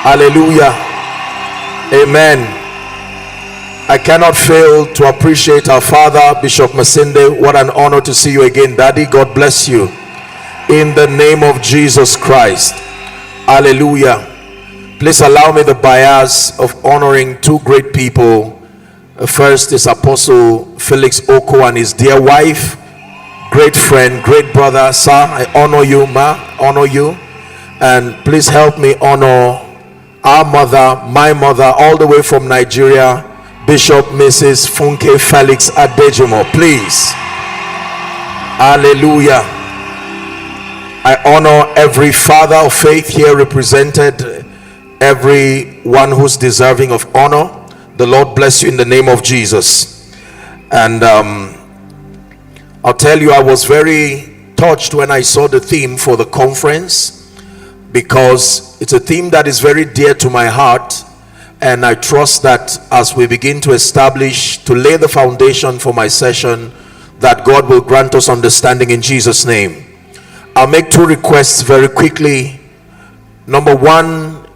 Hallelujah. Amen. I cannot fail to appreciate our father, Bishop Masinde. What an honor to see you again, Daddy. God bless you. In the name of Jesus Christ. Hallelujah. Please allow me the bias of honoring two great people. First is Apostle Felix Oko and his dear wife, great friend, great brother. Sir, I honor you, ma, honor you. And please help me honor our mother, my mother, all the way from Nigeria, Bishop Mrs. Funke Felix Adejumo. Please. Hallelujah. I honor every father of faith here represented, everyone who's deserving of honor. The Lord bless you in the name of Jesus. And I'll tell you, I was very touched when I saw the theme for the conference, because it's a theme that is very dear to my heart, and I trust that as we begin to establish, to lay the foundation for my session, that God will grant us understanding in Jesus' name. I'll make two requests very quickly. Number one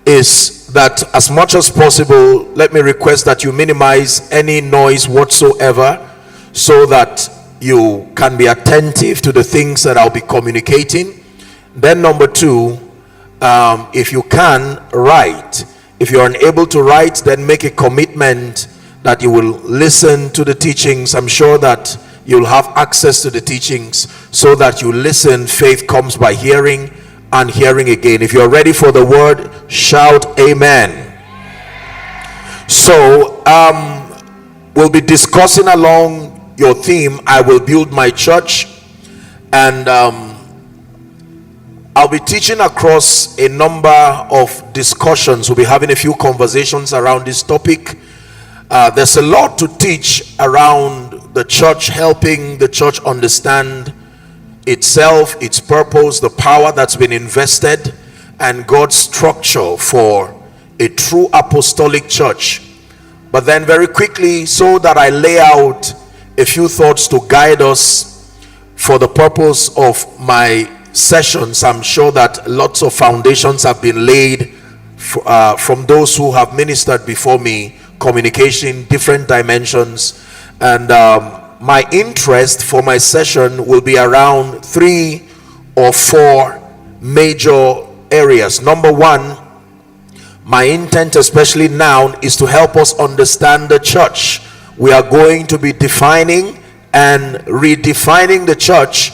is that, as much as possible, let me request that you minimize any noise whatsoever, so that you can be attentive to the things that I'll be communicating. Then number two, if you can write. If you're unable to write, then make a commitment that you will listen to the teachings. I'm sure that you'll have access to the teachings, so that you listen. Faith comes by hearing, and hearing again. If you're ready for the word, shout amen. So we'll be discussing along your theme, I will build my church, and I'll be teaching across a number of discussions. We'll be having a few conversations around this topic. There's a lot to teach around the church, helping the church understand itself, its purpose, the power that's been invested, and God's structure for a true apostolic church. But then very quickly, so that I lay out a few thoughts to guide us for the purpose of my sessions, I'm sure that lots of foundations have been laid from those who have ministered before me, communication, different dimensions, and my interest for my session will be around 3 or 4 major areas. Number one, my intent, especially now, is to help us understand the church. We are going to be defining and redefining the church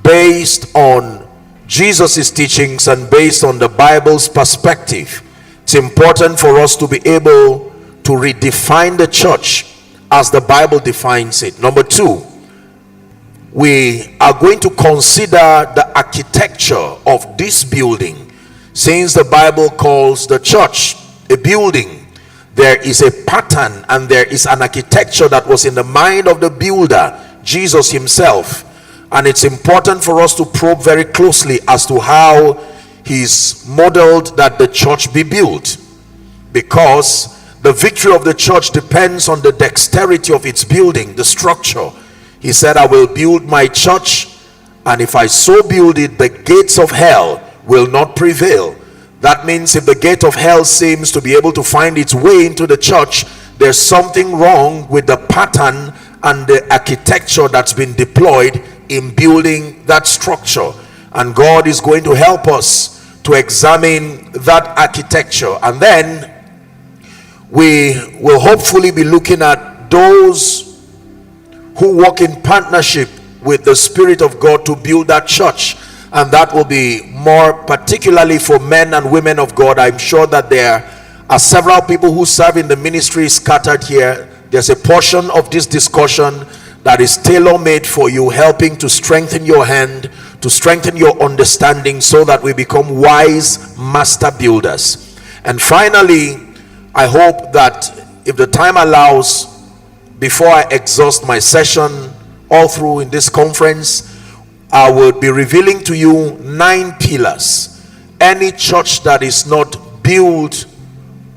based on Jesus' teachings and based on the Bible's perspective. It's important for us to be able to redefine the church as the Bible defines it. Number two, we are going to consider the architecture of this building. Since the Bible calls the church a building, there is a pattern and there is an architecture that was in the mind of the builder, Jesus himself. And it's important for us to probe very closely as to how he's modeled that the church be built, because the victory of the church depends on the dexterity of its building, the structure. He said, I will build my church, and if I so build it, the gates of hell will not prevail. That means if the gate of hell seems to be able to find its way into the church, there's something wrong with the pattern and the architecture that's been deployed in building that structure. And God is going to help us to examine that architecture, and then we will hopefully be looking at those who work in partnership with the Spirit of God to build that church, and that will be more particularly for men and women of God. I'm sure that there are several people who serve in the ministry scattered here. There's a portion of this discussion that is tailor-made for you, helping to strengthen your hand, to strengthen your understanding, so that we become wise master builders. And finally, I hope that if the time allows, before I exhaust my session all through in this conference, I will be revealing to you 9 pillars. Any church that is not built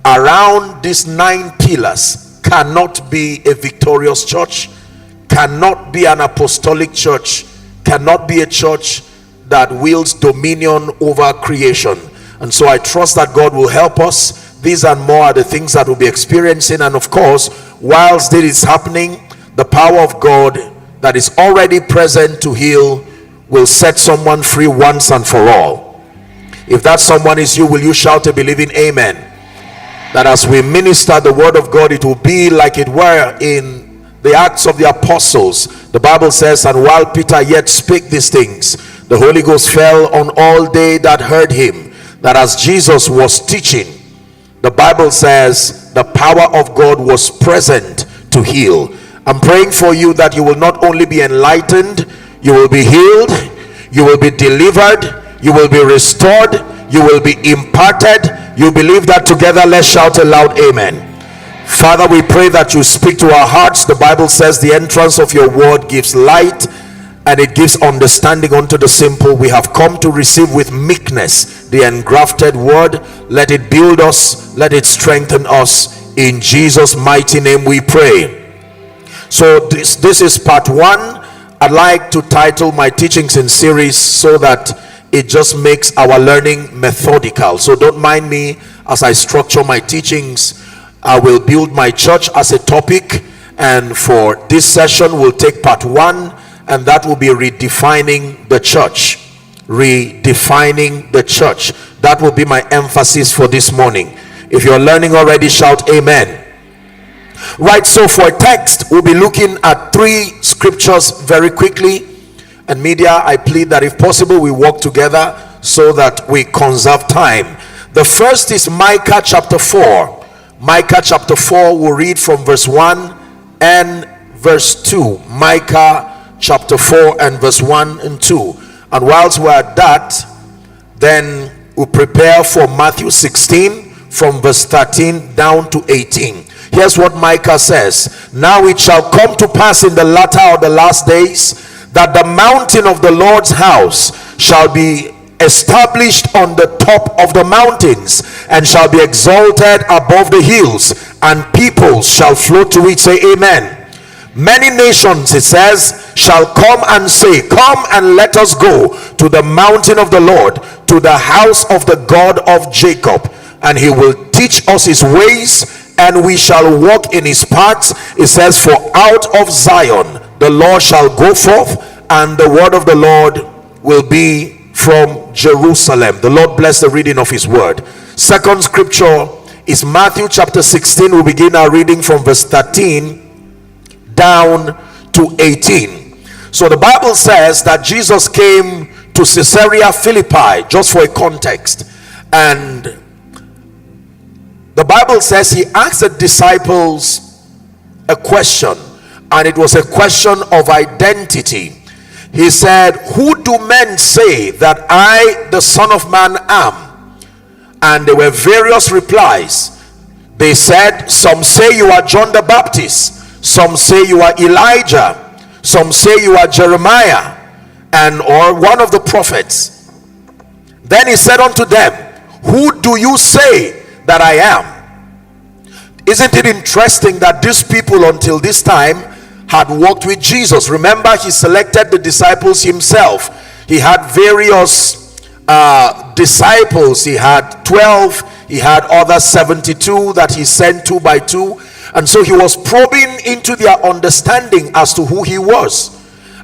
around these 9 pillars cannot be a victorious church, cannot be an apostolic church, cannot be a church that wields dominion over creation. And so I trust that God will help us. These and more are the things that we'll be experiencing. And of course, whilst this is happening, the power of God that is already present to heal will set someone free once and for all. If that someone is you, will you shout a believing amen? That as we minister the word of God, it will be like it were in the Acts of the Apostles. The Bible says, and while Peter yet spake these things, the Holy Ghost fell on all they that heard him. That as Jesus was teaching, the Bible says the power of God was present to heal. I'm praying for you that you will not only be enlightened, you will be healed, you will be delivered, you will be restored, you will be imparted. You believe that together? Let's shout a loud amen. Father, we pray that you speak to our hearts. The Bible says the entrance of your word gives light and it gives understanding unto the simple. We have come to receive with meekness the engrafted word. Let it build us, let it strengthen us. In Jesus' mighty name we pray. So this is part one. I'd like to title my teachings in series so that it just makes our learning methodical. So don't mind me as I structure my teachings. I will build my church as a topic, and for this session we'll take part one, and that will be redefining the church. Redefining the church. That will be my emphasis for this morning. If you're learning already, shout amen. Right, so for a text, we'll be looking at 3 scriptures very quickly. And media, I plead that if possible, we work together so that we conserve time. The first is Micah chapter 4. Micah chapter 4, we'll read from verse 1 and verse 2. Micah chapter 4 and verse 1 and 2. And whilst we're at that, then we'll prepare for Matthew 16 from verse 13 down to 18. Here's what Micah says. Now it shall come to pass in the latter or the last days that the mountain of the Lord's house shall be established on the top of the mountains and shall be exalted above the hills, and peoples shall flow to it. Say amen. Many nations, it says, shall come and say, come and let us go to the mountain of the Lord, to the house of the God of Jacob, and he will teach us his ways, and we shall walk in his paths. It says, for out of Zion the Lord shall go forth, and the word of the Lord will be from Jerusalem. The Lord bless the reading of his word. Second scripture is Matthew chapter 16. We'll begin our reading from verse 13 down to 18. So the Bible says that Jesus came to Caesarea Philippi, just for a context, and the Bible says he asked the disciples a question, and it was a question of identity. He said, who do men say that I, the Son of Man, am? And there were various replies. They said, some say you are John the Baptist, some say you are Elijah, some say you are Jeremiah, and or one of the prophets. Then he said unto them, who do you say that I am? Isn't it interesting that these people until this time had walked with Jesus? Remember, he selected the disciples himself. He had various disciples. He had 12. He had other 72 that he sent 2 by 2. And so he was probing into their understanding as to who he was.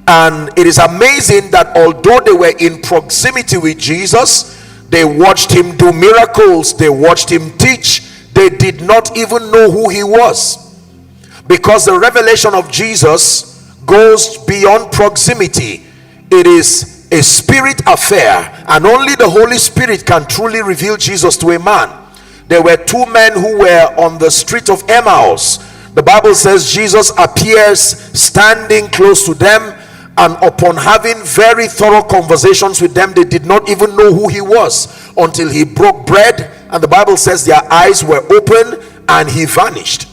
And it is amazing that although they were in proximity with Jesus, they watched him do miracles, they watched him teach, they did not even know who he was. Because the revelation of Jesus goes beyond proximity. It is a spirit affair, and only the Holy Spirit can truly reveal Jesus to a man. There were 2 men who were on the street of Emmaus. The Bible says Jesus appears standing close to them, and upon having very thorough conversations with them, they did not even know who he was until he broke bread, and the Bible says their eyes were open and he vanished.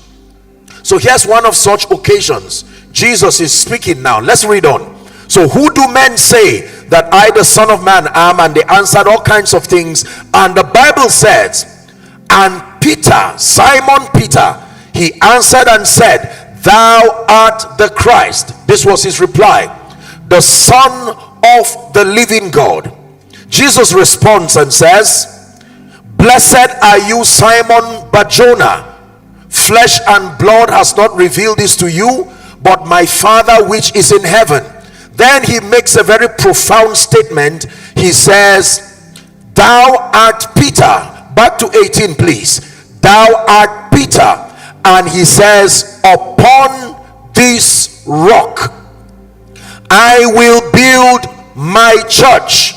So here's one of such occasions. Jesus is speaking now. Let's read on. So who do men say that I, the Son of Man, am? And they answered all kinds of things. And the Bible says, and Peter, Simon Peter, he answered and said, thou art the Christ. This was his reply, the Son of the living God. Jesus responds and says, Blessed are you, Simon Barjona. Flesh and blood has not revealed this to you, but my Father which is in heaven. Then he makes a very profound statement. He says, thou art Peter. Back to 18, please. Thou art Peter. And he says, upon this rock I will build my church,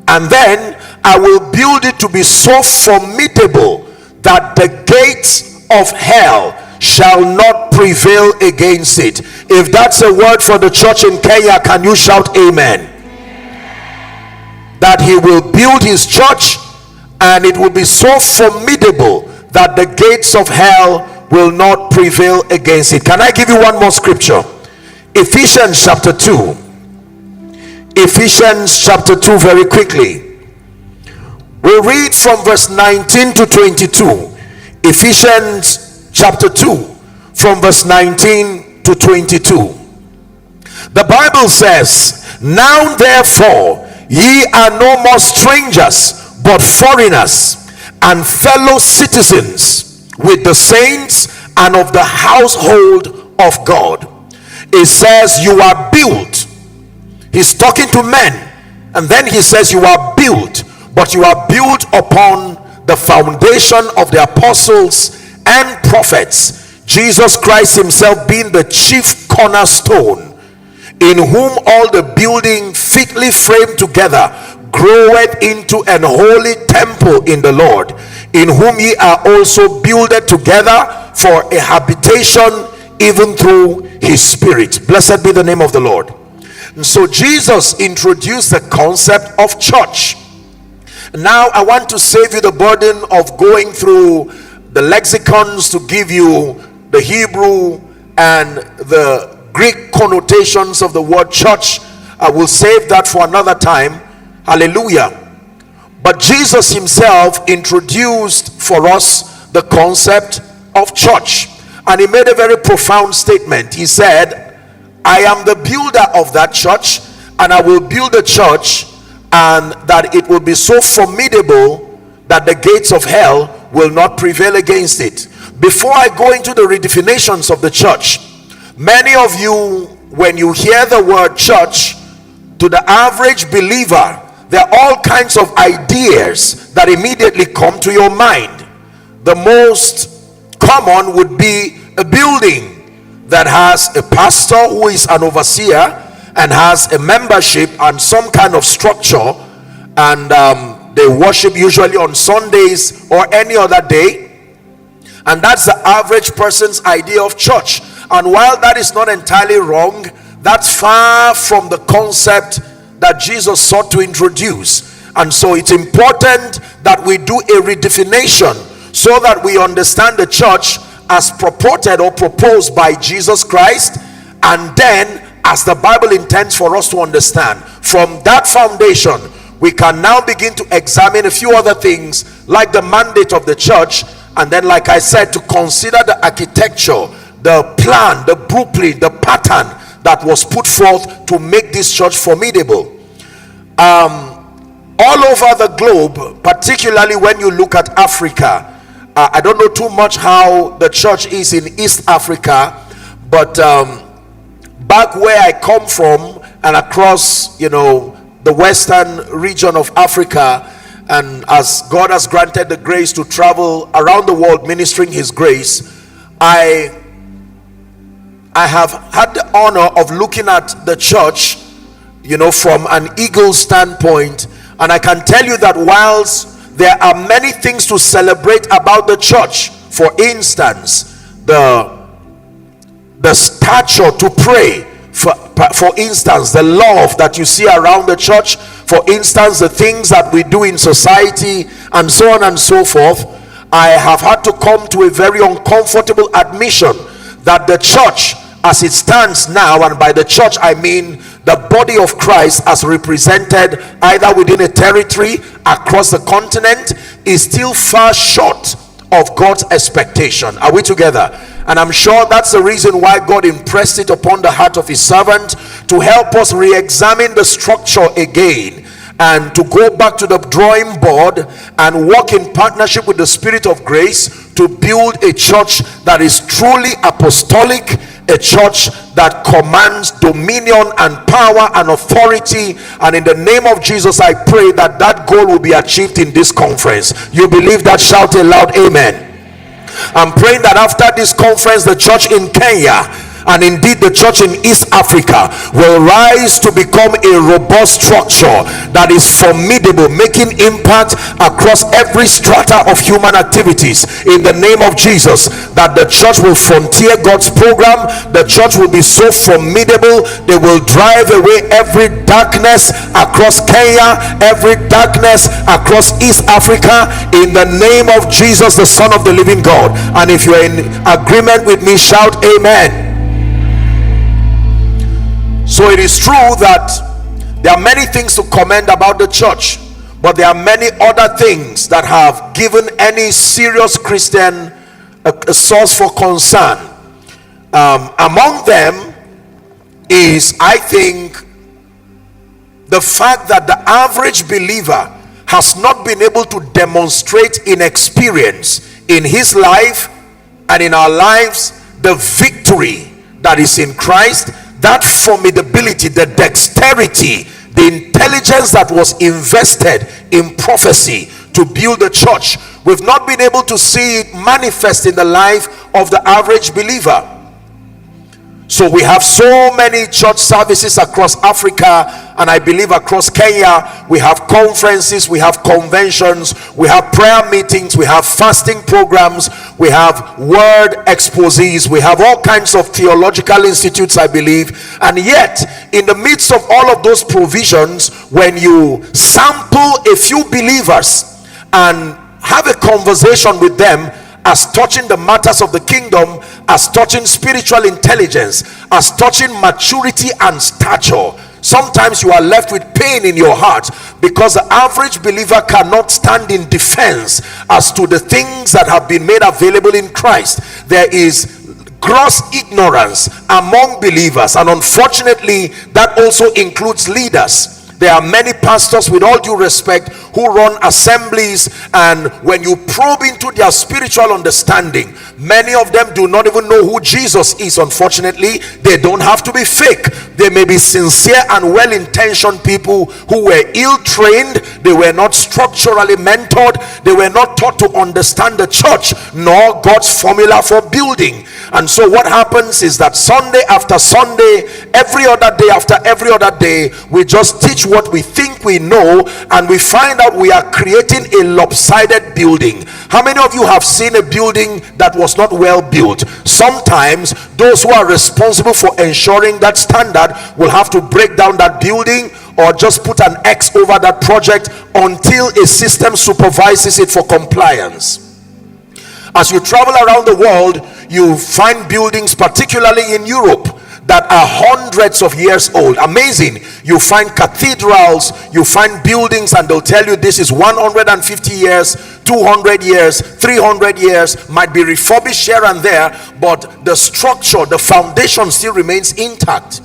and then I will build it to be so formidable that the gates of hell shall not prevail against it. If that's a word for the church in Kenya, can you shout amen? That he will build his church, and it will be so formidable that the gates of hell will not prevail against it. Can I give you one more scripture? Ephesians chapter 2. Ephesians chapter 2, very quickly. We'll read from verse 19 to 22. Ephesians chapter 2, from verse 19 to 22. The Bible says, now therefore ye are no more strangers, but foreigners, and fellow citizens with the saints and of the household of God. It says you are built. He's talking to men, and then he says you are built, but you are built upon the foundation of the apostles and prophets, Jesus Christ himself being the chief cornerstone, in whom all the building fitly framed together groweth into an holy temple in the Lord, in whom ye are also builded together for a habitation, even through his Spirit. Blessed be the name of the Lord. And so Jesus introduced the concept of church. Now I want to save you the burden of going through the lexicons to give you the Hebrew and the Greek connotations of the word church. I will save that for another time. Hallelujah. But Jesus himself introduced for us the concept of church, and he made a very profound statement. He said, I am the builder of that church, and I will build a church, and that it will be so formidable that the gates of hell will not prevail against it. Before I go into the redefinitions of the church, many of you, when you hear the word church, to the average believer, there are all kinds of ideas that immediately come to your mind. The most common would be a building that has a pastor who is an overseer and has a membership and some kind of structure, and they worship usually on Sundays or any other day, and that's the average person's idea of church. And while that is not entirely wrong, that's far from the concept that Jesus sought to introduce. And so it's important that we do a redefinition so that we understand the church as purported or proposed by Jesus Christ, and then as the Bible intends for us to understand. From that foundation, we can now begin to examine a few other things, like the mandate of the church, and then, like I said, to consider the architecture, the plan, the blueprint, the pattern that was put forth to make this church formidable. All over the globe, particularly when you look at Africa, I don't know too much how the church is in East Africa, but back where I come from and across, the western region of Africa, and as God has granted the grace to travel around the world ministering his grace, I have had the honor of looking at the church, from an eagle standpoint, and I can tell you that whilst there are many things to celebrate about the church, for instance, the stature to pray, for instance, the love that you see around the church, for instance, the things that we do in society, and so on and so forth, I have had to come to a very uncomfortable admission that the church as it stands now, and by the church I mean the body of Christ as represented either within a territory, across the continent, is still far short of God's expectation. Are we together? And I'm sure that's the reason why God impressed it upon the heart of his servant to help us re-examine the structure again and to go back to the drawing board and work in partnership with the Spirit of grace to build a church that is truly apostolic, a church that commands dominion and power and authority. And in the name of Jesus, I pray that that goal will be achieved in this conference. You believe that? Shout aloud, amen. I'm praying that after this conference, the church in Kenya, and indeed the church in East Africa, will rise to become a robust structure that is formidable, making impact across every strata of human activities. In the name of Jesus, that the church will frontier God's program. The church will be so formidable, they will drive away every darkness across Kenya, every darkness across East Africa, in the name of Jesus, the Son of the living God. And if you are in agreement with me, shout amen. So it is true that there are many things to commend about the church, but there are many other things that have given any serious Christian a source for concern. Among them is, I think, the fact that the average believer has not been able to demonstrate in experience in his life and in our lives the victory that is in Christ, that formidability, the dexterity, the intelligence that was invested in prophecy to build the church. We've not been able to see it manifest in the life of the average believer. So we have so many church services across Africa, and I believe across Kenya. We have conferences, we have conventions, we have prayer meetings, we have fasting programs, we have word exposés, we have all kinds of theological institutes, I believe. And yet, in the midst of all of those provisions, when you sample a few believers and have a conversation with them as touching the matters of the kingdom, as touching spiritual intelligence, as touching maturity and stature, sometimes you are left with pain in your heart, because the average believer cannot stand in defense as to the things that have been made available in Christ. There is gross ignorance among believers, and unfortunately that also includes leaders. There are many pastors, with all due respect, who run assemblies, and when you probe into their spiritual understanding, many of them do not even know who Jesus is. Unfortunately, they don't have to be fake. They may be sincere and well-intentioned people who were ill-trained. They were not structurally mentored. They were not taught to understand the church nor God's formula for building. And so what happens is that Sunday after Sunday, every other day after every other day, we just teach what we think we know, and we find out we are creating a lopsided building. How many of you have seen a building that was not well built? Sometimes those who are responsible for ensuring that standard will have to break down that building, or just put an X over that project until a system supervises it for compliance. As you travel around the world, you find buildings, particularly in Europe, that are hundreds of years old. Amazing. You find cathedrals, you find buildings, and they'll tell you this is 150 years, 200 years, 300 years, might be refurbished here and there, but the structure, the foundation still remains intact.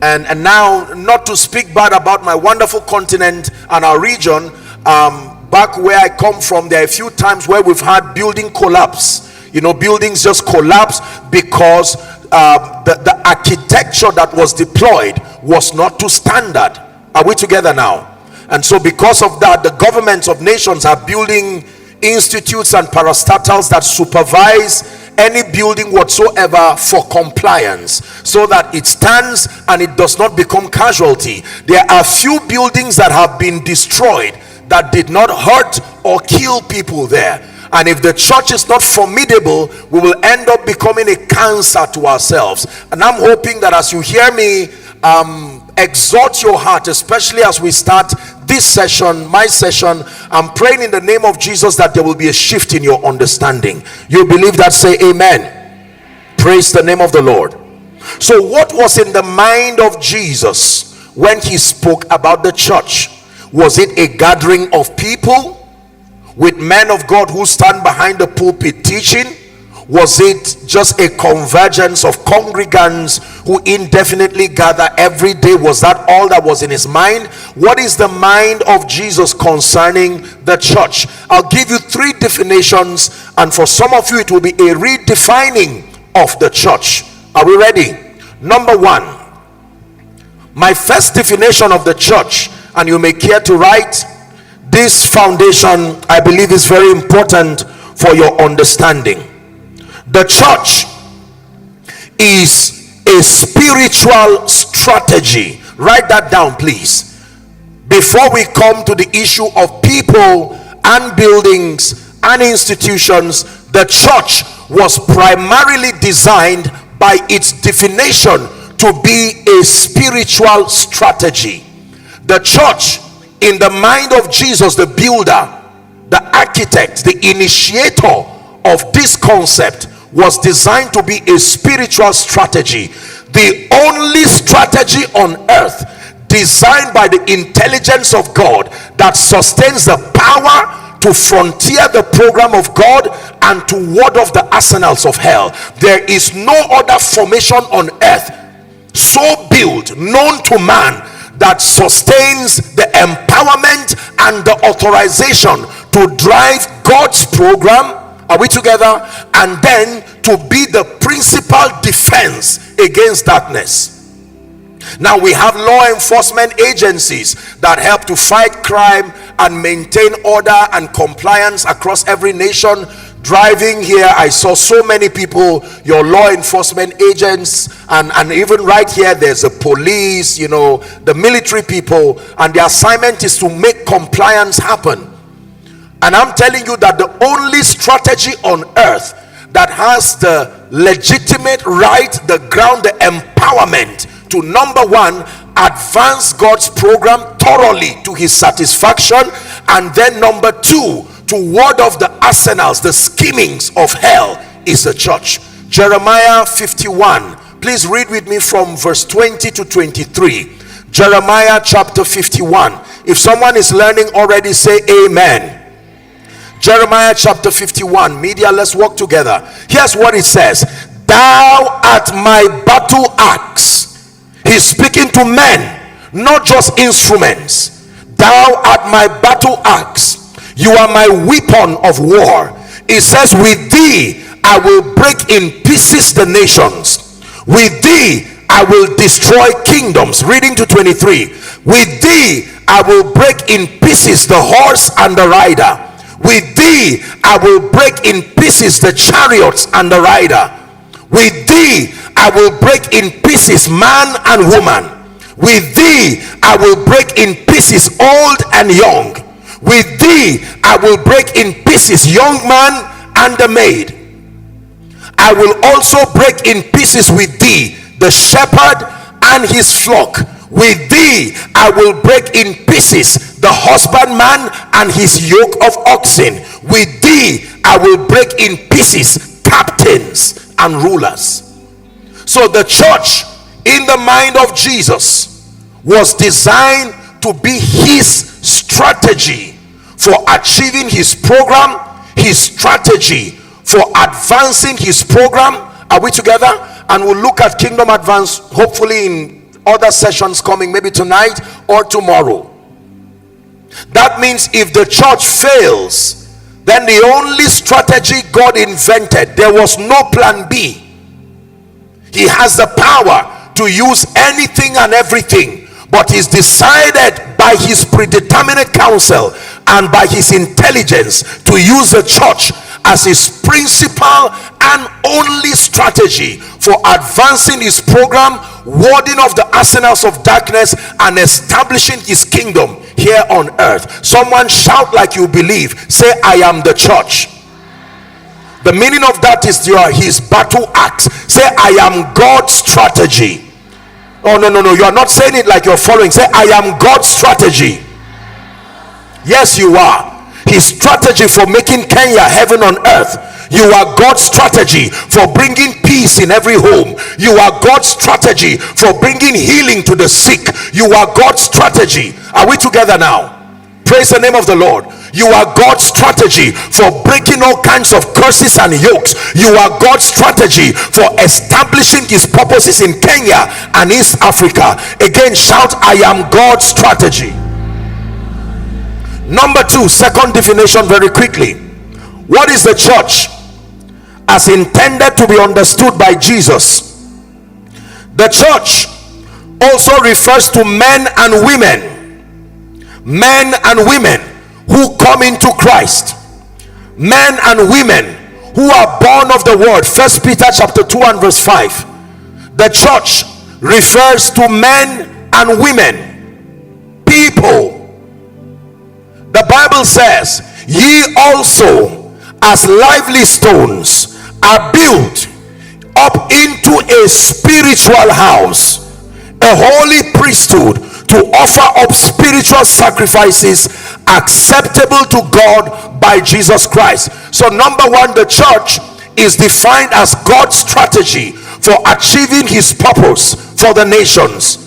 And now, not to speak bad about my wonderful continent and our region, back where I come from, there are a few times where we've had building collapse. You know, buildings just collapse because the architecture that was deployed was not to standard. Are we together now? And so because of that, the governments of nations are building institutes and parastatals that supervise any building whatsoever for compliance, so that it stands and it does not become casualty. There are few buildings that have been destroyed that did not hurt or kill people there. And if the church is not formidable, we will end up becoming a cancer to ourselves. And I'm hoping that as you hear me exhort your heart, especially as we start this session, my session, I'm praying in the name of Jesus that there will be a shift in your understanding. You believe that? Say amen. Praise the name of the Lord. So what was in the mind of Jesus when he spoke about the church? Was it a gathering of people with men of God who stand behind the pulpit teaching? Was it just a convergence of congregants who indefinitely gather every day? Was that all that was in his mind? What is the mind of Jesus concerning the church? I'll give you three definitions, and for some of you it will be a redefining of the church. Are we ready? Number one, my first definition of the church, and you may care to write this foundation, I believe is very important for your understanding. The church is a spiritual strategy. Write that down, please. Before we come to the issue of people and buildings and institutions, the church was primarily designed by its definition to be a spiritual strategy. The church, in the mind of Jesus, the builder, the architect, the initiator of this concept, was designed to be a spiritual strategy. The only strategy on earth designed by the intelligence of God that sustains the power to frontier the program of God and to ward off the arsenals of hell. There is no other formation on earth so built, known to man, that sustains the empowerment and the authorization to drive God's program. Are we together? And then to be the principal defense against darkness. Now we have law enforcement agencies that help to fight crime and maintain order and compliance across every nation. Driving here, I saw so many people, your law enforcement agents, and even right here there's a police, the military people, and the assignment is to make compliance happen. And I'm telling you that the only strategy on earth that has the legitimate right, the ground, the empowerment to, number one, advance God's program thoroughly to his satisfaction, and then number two, to ward off the arsenals, the schemings of hell, is the church. Jeremiah 51. Please read with me from verse 20 to 23. Jeremiah chapter 51. If someone is learning already, say amen. Jeremiah chapter 51. Media, let's work together. Here's what it says. Thou art my battle axe. He's speaking to men, not just instruments. Thou art my battle axe. You are my weapon of war. It says, with thee I will break in pieces the nations. With thee I will destroy kingdoms. Reading to 23. With thee I will break in pieces the horse and the rider. With thee I will break in pieces the chariots and the rider. With thee I will break in pieces man and woman. With thee I will break in pieces old and young. With thee I will break in pieces young man and the maid. I will also break in pieces with thee the shepherd and his flock. With thee I will break in pieces the husbandman and his yoke of oxen. With thee I will break in pieces captains and rulers. So the church, in the mind of Jesus, was designed to be his strategy for achieving his program, his strategy for advancing his program. Are we together? And we'll look at Kingdom Advance hopefully in other sessions coming, maybe tonight or tomorrow. That means if the church fails, then the only strategy God invented, there was no plan B. He has the power to use anything and everything, but he's decided by his predeterminate counsel and by his intelligence to use the church as his principal and only strategy for advancing his program, warding off the arsenals of darkness, and establishing his kingdom here on earth. Someone shout like you believe. Say, I am the church. The meaning of that is his battle axe. Say, I am God's strategy. Oh, no. You are not saying it like you're following. Say, I am God's strategy. Yes, you are. His strategy for making Kenya heaven on earth. You are God's strategy for bringing peace in every home. You are God's strategy for bringing healing to the sick. You are God's strategy. Are we together now? Praise the name of the Lord. You are God's strategy for breaking all kinds of curses and yokes. You are God's strategy for establishing his purposes in Kenya and East Africa. Again, shout, I am God's strategy. Number two, second definition, very quickly. What is the church as intended to be understood by Jesus? The church also refers to men and women who come into Christ, men and women who are born of the word. First Peter chapter 2 and verse 5. The church refers to men and women, people. The Bible says, ye also as lively stones are built up into a spiritual house, a holy priesthood, to offer up spiritual sacrifices acceptable to God by Jesus Christ. So number one, the church is defined as God's strategy for achieving his purpose for the nations.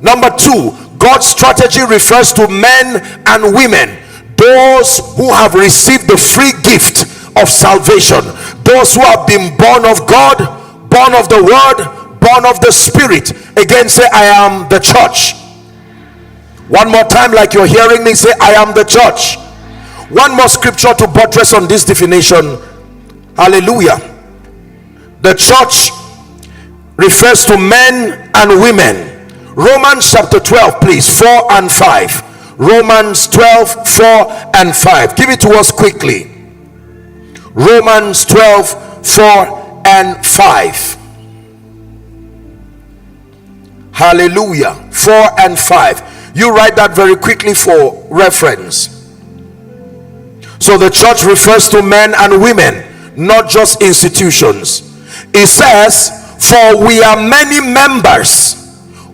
Number two, God's strategy refers to men and women, those who have received the free gift of salvation, those who have been born of God, born of the word, born of the Spirit. Again, say, I am the church. One more time, like you're hearing me, say, I am the church. One more scripture to buttress on this definition. Hallelujah. The church refers to men and women. Romans chapter 12, please, 4 and 5. Romans 12, 4 and 5. Give it to us quickly. Romans 12, 4 and 5. Hallelujah. 4 and 5. You write that very quickly for reference. So the church refers to men and women, not just institutions. It says, for we are many members.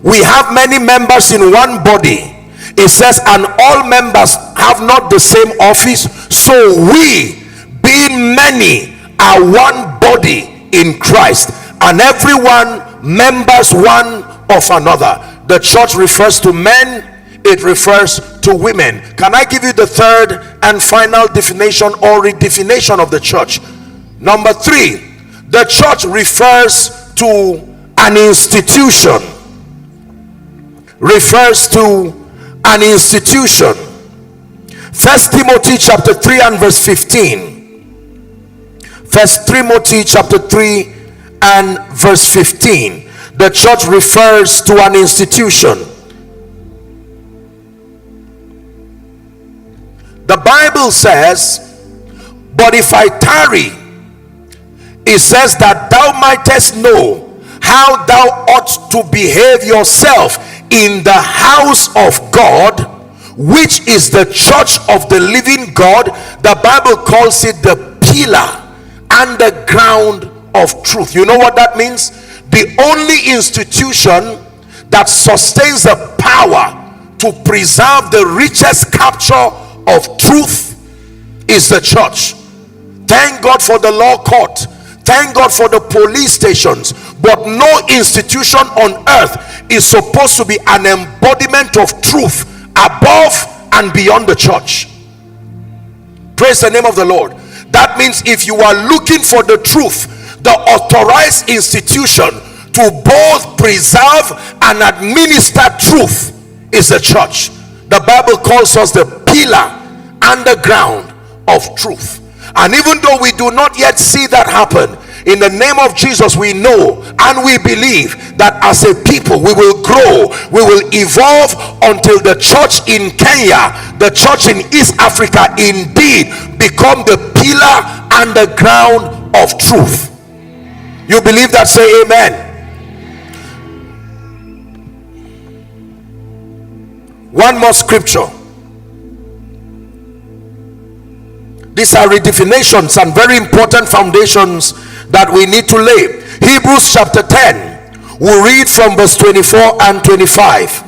We have many members in one body. It says, and all members have not the same office. So we, being many, are one body in Christ, and everyone members one of another. The church refers to men, it refers to women. Can I give you the third and final definition or redefinition of the church? Number three, the church refers to an institution. Refers to an institution. First Timothy chapter 3 and verse 15. First Timothy chapter 3 and verse 15. The church refers to an institution. The Bible says, but if I tarry, it says that thou mightest know how thou ought to behave yourself in the house of God, which is the church of the living God. The Bible calls it the pillar and the ground of truth. You know what that means? The only institution that sustains the power to preserve the richest capture of truth is the church. Thank God for the law court, thank God for the police stations, but no institution on earth is supposed to be an embodiment of truth above and beyond the church. Praise the name of the Lord. That means if you are looking for the truth, the authorized institution to both preserve and administer truth is the church. The Bible calls us the pillar and the ground of truth. And even though we do not yet see that happen, in the name of Jesus we know and we believe that as a people we will grow, we will evolve until the church in Kenya, the church in East Africa indeed become the pillar and the ground of truth. You believe that? Say amen. One more scripture. These are redefinitions and very important foundations that we need to lay. Hebrews chapter 10, we'll read from verse 24 and 25.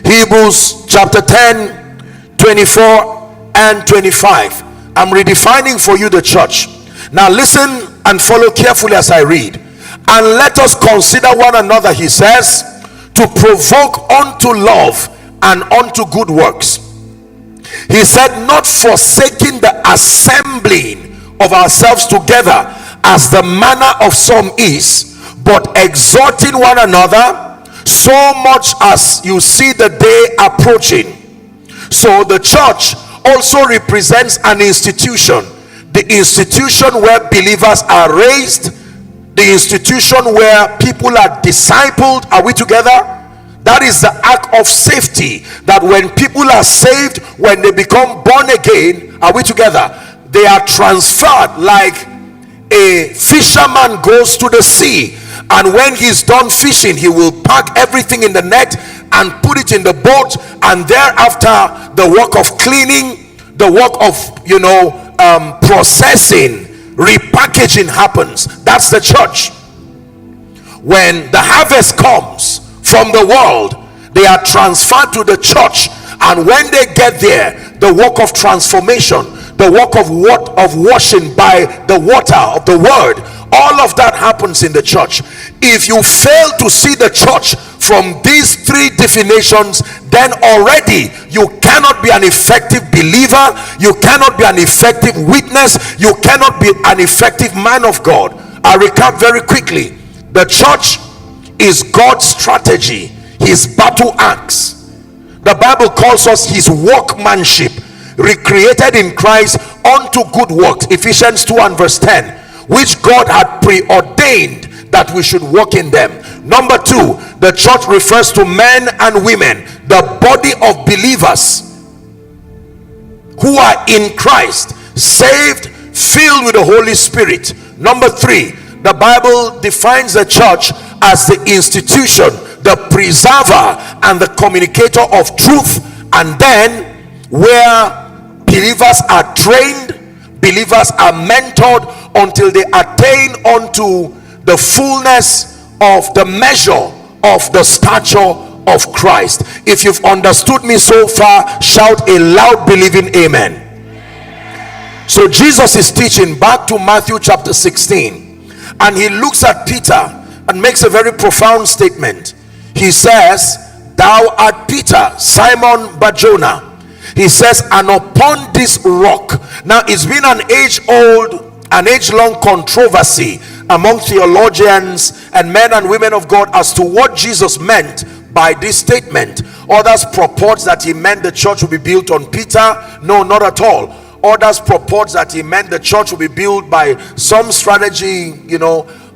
Hebrews chapter 10, 24 and 25. I'm redefining for you the church. Now listen and follow carefully as I read. And let us consider one another, he says, to provoke unto love and unto good works, He said, not forsaking the assembling of ourselves together as the manner of some is, but exhorting one another, so much as you see the day approaching. So the church also represents an institution, the institution where believers are raised, the institution where people are discipled. Are we together? That is the ark of safety, that when people are saved, when they become born again, are we together, they are transferred like a fisherman goes to the sea, and when he's done fishing, he will pack everything in the net and put it in the boat, and thereafter the work of cleaning, the work of processing, repackaging happens. That's the church. When the harvest comes from the world, they are transferred to the church, and when they get there, the work of transformation, the work of washing by the water of the word, all of that happens in the church. If you fail to see the church from these three definitions, then already you cannot be an effective believer, you cannot be an effective witness, you cannot be an effective man of God. I recap very quickly. The church is God's strategy, his battle axe. The Bible calls us his workmanship, recreated in Christ unto good works, Ephesians 2 and verse 10, which God had preordained that we should walk in them. Number 2, the church refers to men and women, the body of believers who are in Christ, saved, filled with the Holy Spirit. Number 3, the Bible defines the church as the institution, the preserver and the communicator of truth, and then where believers are trained, believers are mentored until they attain unto the fullness of the measure of the stature of Christ. If you've understood me so far, shout a loud believing amen. So Jesus is teaching back to Matthew chapter 16, and he looks at Peter and makes a very profound statement. He says, thou art Peter, Simon Bar-Jonah. He says, and upon this rock. Now it's been an age-long controversy among theologians and men and women of God as to what Jesus meant by this statement. Others purport that he meant the church will be built on Peter. No, not at all. Others purport that he meant the church will be built by some strategy,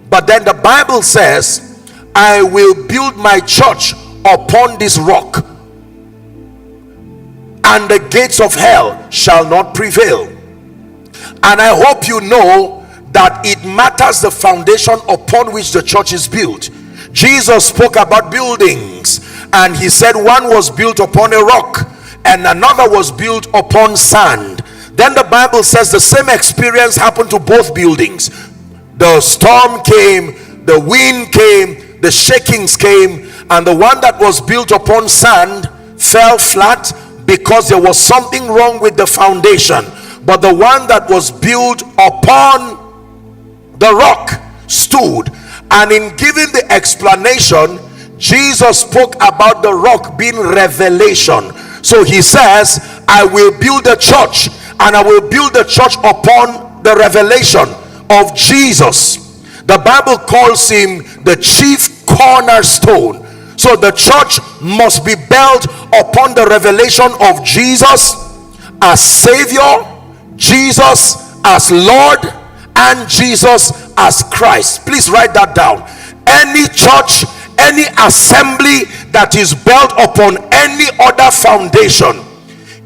but then the Bible says, I will build my church upon this rock, and the gates of hell shall not prevail. And I hope you know that it matters the foundation upon which the church is built. Jesus spoke about buildings, and he said one was built upon a rock and another was built upon sand. Then the Bible says the same experience happened to both buildings. The storm came, the wind came, the shakings came, and the one that was built upon sand fell flat because there was something wrong with the foundation. But the one that was built upon the rock stood. And in giving the explanation, Jesus spoke about the rock being revelation. So he says, I will build a church, and I will build the church upon the revelation of Jesus. The Bible calls him the chief cornerstone. So the church must be built upon the revelation of Jesus as Savior, Jesus as Lord, and Jesus as Christ. Please write that down. Any church, any assembly that is built upon any other foundation,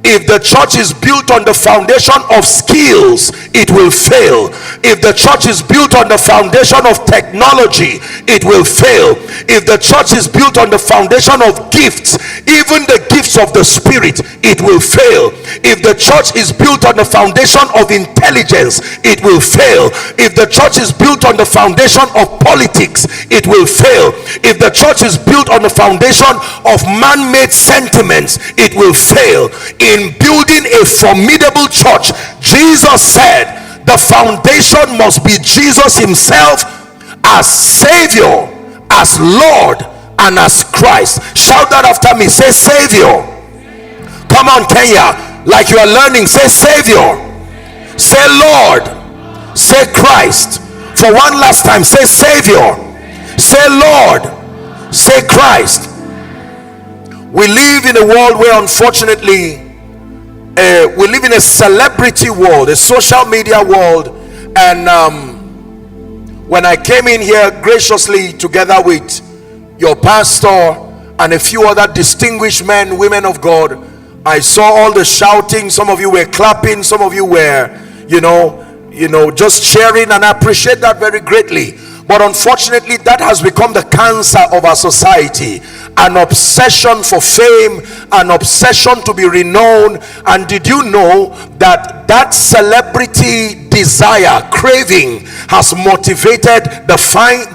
if the church is built on the foundation of skills, it will fail. If the church is built on the foundation of technology, it will fail. If the church is built on the foundation of gifts, even the gifts of the Spirit, it will fail. If the church is built on the foundation of intelligence, it will fail. If the church is built on the foundation of politics, it will fail. If the church is built on the foundation of man-made sentiments, it will fail. In building a formidable church, Jesus said the foundation must be Jesus himself as Savior, as Lord, and as Christ. Shout that after me. Say Savior. Come on, Kenya. like you are learning. Say Savior, say Lord, say Christ. For one last time, say Savior, say Lord, say Christ. We live in a world where, unfortunately, we live in a celebrity world, a social media world. And when I came in here graciously together with your pastor and a few other distinguished men, women of God, I saw all the shouting. Some of you were clapping, some of you were just cheering, and I appreciate that very greatly. But unfortunately, that has become the cancer of our society. An obsession for fame, an obsession to be renowned. And did you know that that celebrity desire, craving, has motivated the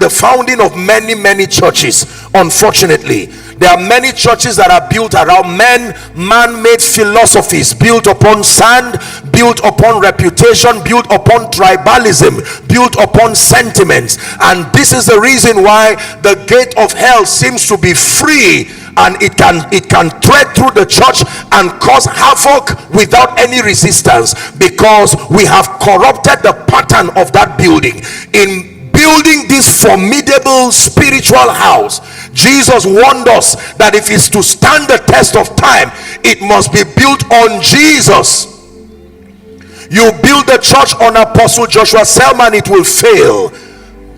founding of many churches? Unfortunately, there are many churches that are built around man-made philosophies, built upon sand, built upon reputation, built upon tribalism, built upon sentiments. And this is the reason why the gate of hell seems to be free, and it can thread through the church and cause havoc without any resistance, because we have corrupted the pattern of that building. In building this formidable spiritual house, Jesus warned us that if it's to stand the test of time, it must be built on Jesus. You build the church on Apostle Joshua Selman, it will fail.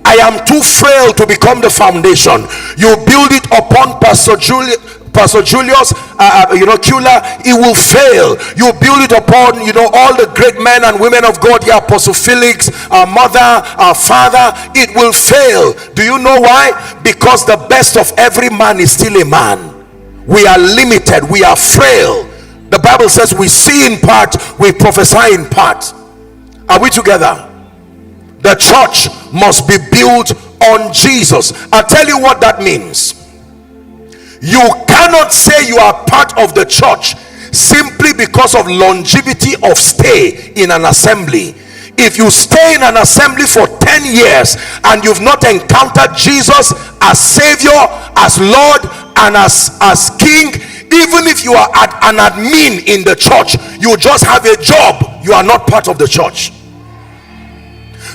I am too frail to become the foundation. You build it upon Pastor Julius Kula, it will fail. You build it upon all the great men and women of God here, Apostle Felix, our mother, our father, it will fail. Do you know why? Because the best of every man is still a man. We are limited, we are frail. The Bible says we see in part, we prophesy in part. Are we together? The church must be built on Jesus. I'll tell you what that means. You cannot say you are part of the church simply because of longevity of stay in an assembly. If you stay in an assembly for 10 years and you've not encountered Jesus as Savior, as Lord, and as King, even if you are an admin in the church, you just have a job, you are not part of the church.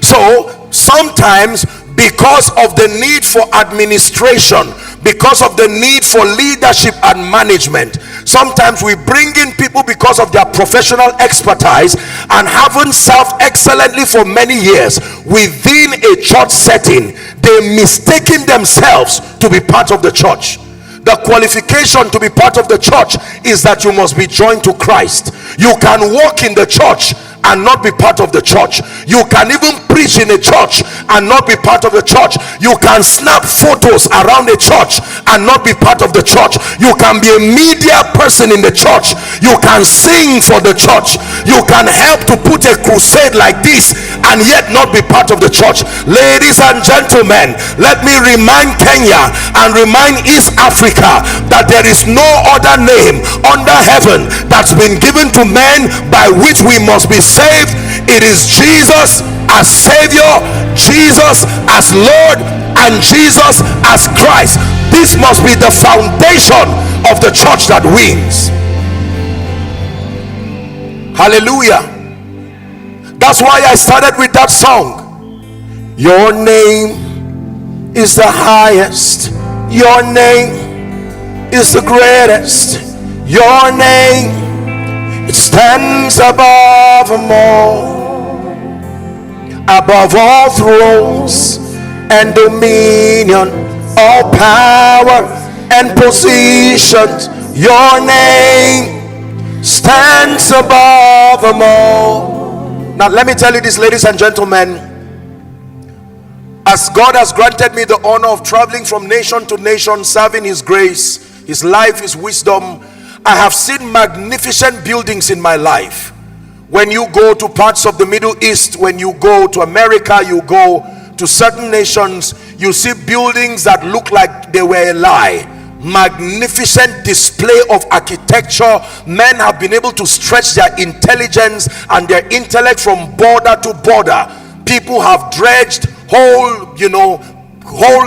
So sometimes, because of the need for administration, because of the need for leadership and management, sometimes we bring in people because of their professional expertise and haven't served excellently for many years within a church setting. They mistaken themselves to be part of the church. The qualification to be part of the church is that you must be joined to Christ. You can walk in the church and not be part of the church. You can even preach in a church and not be part of the church. You can snap photos around a church and not be part of the church. You can be a media person in the church. You can sing for the church. You can help to put a crusade like this and yet not be part of the church. Ladies and gentlemen, let me remind Kenya and remind East Africa that there is no other name under heaven that's been given to men by which we must be saved. It is Jesus as Savior, Jesus as Lord, and Jesus as Christ. This must be the foundation of the church that wins. Hallelujah. That's why I started with that song. Your name is the highest, your name is the greatest, your name, it stands above them above all thrones and dominion, all power and positions. Your name stands above them all. Now let me tell you this, ladies and gentlemen, as God has granted me the honor of traveling from nation to nation, serving His grace, His life, His wisdom, I have seen magnificent buildings in my life. When you go to parts of the Middle East, when you go to America, you go to certain nations, you see buildings that look like they were a lie. Magnificent display of architecture. Men have been able to stretch their intelligence and their intellect from border to border. People have dredged whole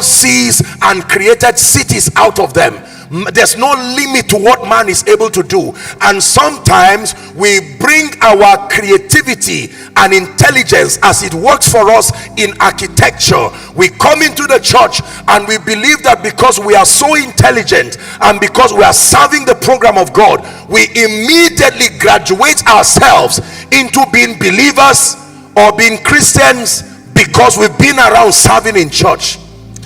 seas and created cities out of them. There's no limit to what man is able to do. And sometimes we bring our creativity and intelligence as it works for us in architecture. We come into the church and we believe that because we are so intelligent and because we are serving the program of God, we immediately graduate ourselves into being believers or being Christians because we've been around serving in church.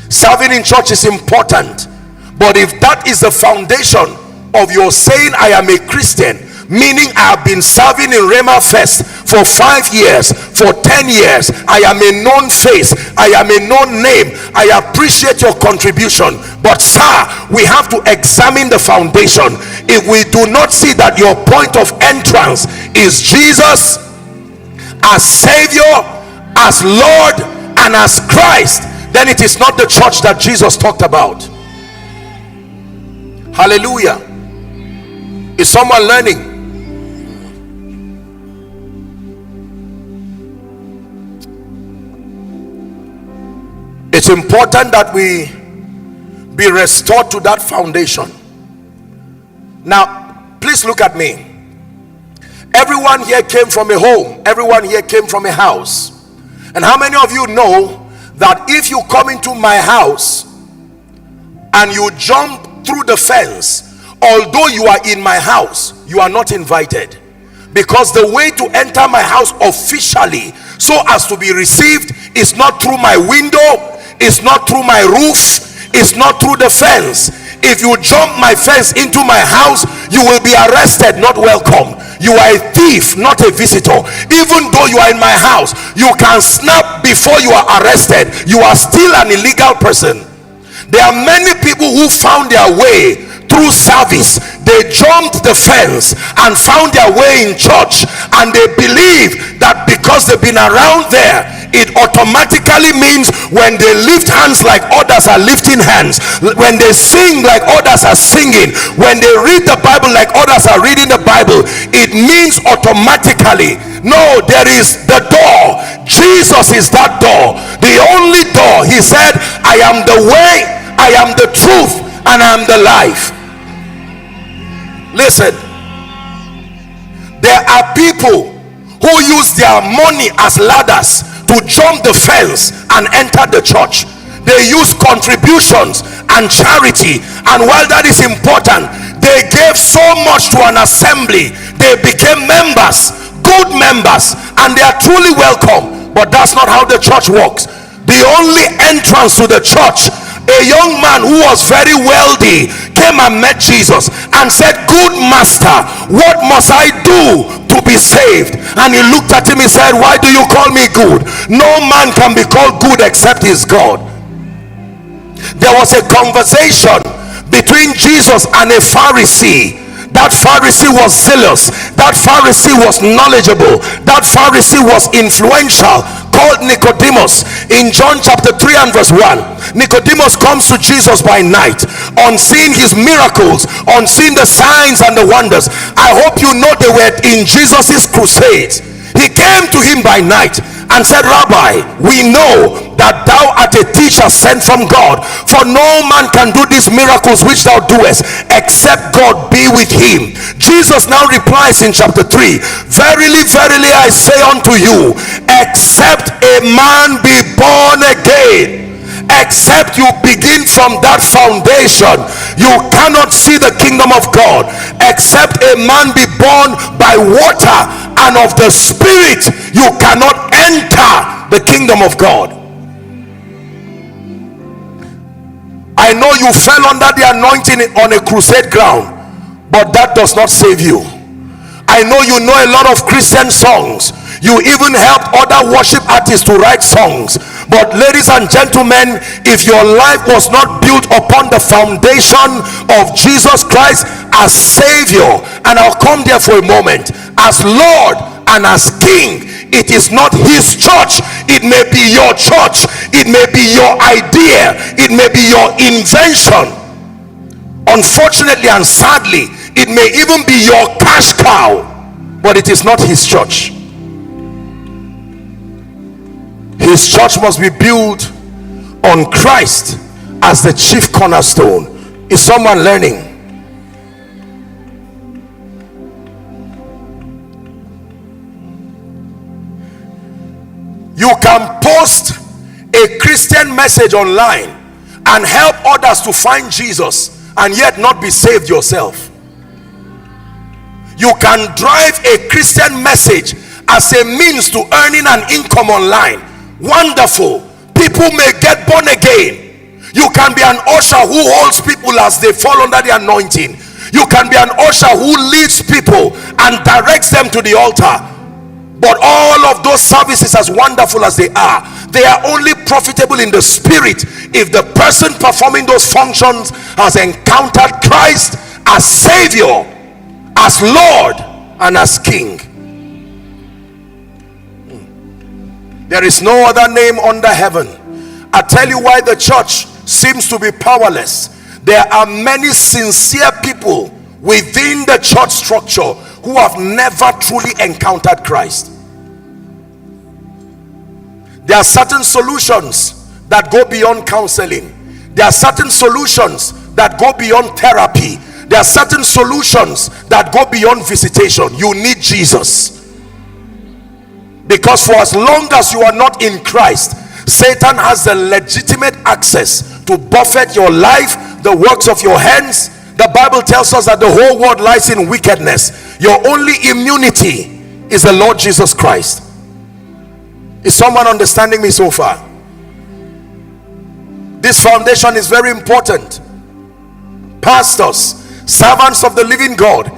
Serving in church is important, but if that is the foundation of your saying I am a Christian, meaning I have been serving in Rhema Fest for 5 years, for 10 years, I am a known face, I am a known name, I appreciate your contribution, but sir, we have to examine the foundation. If we do not see that your point of entrance is Jesus as Savior, as Lord, and as Christ, then it is not the church that Jesus talked about. Hallelujah. Is someone learning? It's important that we be restored to that foundation. Now, please look at me. Everyone here came from a home. Everyone here came from a house. And how many of you know that if you come into my house and you jump through the fence, although you are in my house, you are not invited? Because the way to enter my house officially so as to be received is not through my window, it's not through my roof, it's not through the fence. If you jump my fence into my house, you will be arrested, not welcome. You are a thief, not a visitor. Even though you are in my house, you can snap before you are arrested. You are still an illegal person. There are many people who found their way through service. They jumped the fence and found their way in church, and they believe that because they've been around there, it automatically means when they lift hands like others are lifting hands, when they sing like others are singing, when they read the Bible like others are reading the Bible, it means automatically. No, there is the door. Jesus is that door, the only door. He said, I am the way, I am the truth, and I am the life. Listen, there are people who use their money as ladders to jump the fence and enter the church. They use contributions and charity, and while that is important, they gave so much to an assembly. They became members, good members, and they are truly welcome. But that's not how the church works. The only entrance to the church, a young man who was very wealthy came and met Jesus and said, good master, what must I do to be saved? And he looked at him, he said, why do you call me good? No man can be called good except his God. There was a conversation between Jesus and a Pharisee. That Pharisee was zealous, that Pharisee was knowledgeable, that Pharisee was influential, called Nicodemus. In John chapter 3 and verse 1, Nicodemus comes to Jesus by night, on seeing his miracles, on seeing the signs and the wonders. I hope you know they were in Jesus's crusades. He came to him by night and said, Rabbi, we know that thou art a teacher sent from God, for no man can do these miracles which thou doest except God be with him. Jesus now replies in chapter 3, verily, verily, I say unto you, except a man be born again, except you begin from that foundation, you cannot see the kingdom of God. Except a man be born by water and of the Spirit, you cannot enter the kingdom of God. I know you fell under the anointing on a crusade ground, but that does not save you. I know you know a lot of Christian songs. You even helped other worship artists to write songs. But ladies and gentlemen, if your life was not built upon the foundation of Jesus Christ as Savior, and I'll come there for a moment, as Lord and as King, it is not his church. It may be your church, it may be your idea, it may be your invention. Unfortunately and sadly, it may even be your cash cow, but it is not his church. His church must be built on Christ as the chief cornerstone. Is someone learning? You can post a Christian message online and help others to find Jesus and yet not be saved yourself. You can drive a Christian message as a means to earning an income online. Wonderful. People may get born again. You can be an usher who holds people as they fall under the anointing. You can be an usher who leads people and directs them to the altar. But all of those services, as wonderful as they are only profitable in the spirit if the person performing those functions has encountered Christ as Savior, as Lord, and as King. There is no other name under heaven. I tell you why the church seems to be powerless. There are many sincere people within the church structure who have never truly encountered Christ. There are certain solutions that go beyond counseling. There are certain solutions that go beyond therapy. There are certain solutions that go beyond visitation. You need Jesus. Because for as long as you are not in Christ, Satan has the legitimate access to buffet your life, the works of your hands. The Bible tells us that the whole world lies in wickedness. Your only immunity is the Lord Jesus Christ. Is someone understanding me so far? This foundation is very important. Pastors, servants of the living God,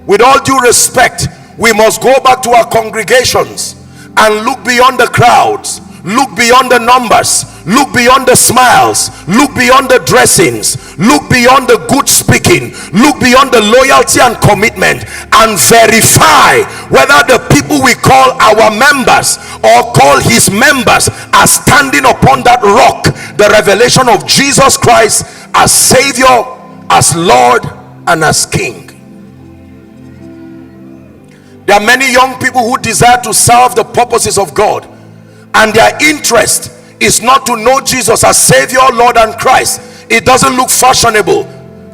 with all due respect, we must go back to our congregations and look beyond the crowds, look beyond the numbers, look beyond the smiles, look beyond the dressings, look beyond the good speaking, look beyond the loyalty and commitment, and verify whether the people we call our members or call his members are standing upon that rock, the revelation of Jesus Christ as Savior, as Lord, and as King. There are many young people who desire to serve the purposes of God, and their interest is not to know Jesus as Savior, Lord, and Christ. It doesn't look fashionable.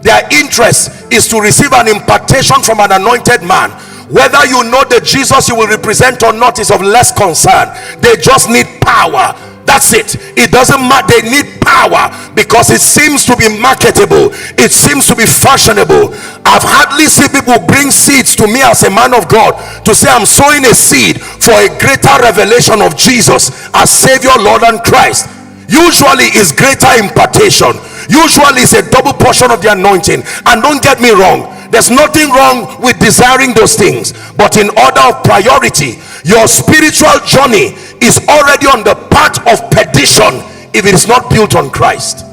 Their interest is to receive an impartation from an anointed man. Whether you know the Jesus you will represent or not is of less concern. They just need power. That's it. It doesn't matter. They need power because it seems to be marketable. It seems to be fashionable. I've hardly seen people bring seeds to me as a man of God to say I'm sowing a seed for a greater revelation of Jesus as Savior, Lord, and Christ. Usually is greater impartation. Usually is a double portion of the anointing. And don't get me wrong, there's nothing wrong with desiring those things, but in order of priority, your spiritual journey is already on the path of perdition if it is not built on Christ.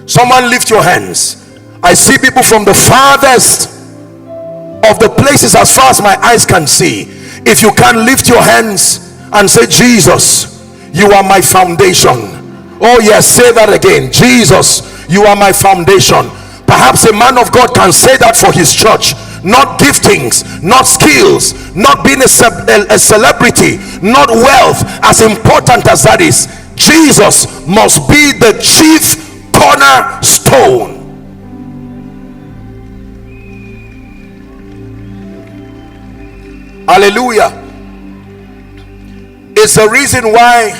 Someone lift your hands. I see people from the farthest of the places as far as my eyes can see. If you can lift your hands and say, Jesus, you are my foundation. Oh yes, say that again. Jesus, you are my foundation. Perhaps a man of God can say that for his church. Not giftings, not skills, not being a celebrity, not wealth, as important as that is. Jesus must be the chief cornerstone. Hallelujah. It's the reason why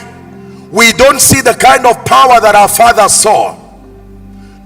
we don't see the kind of power that our fathers saw.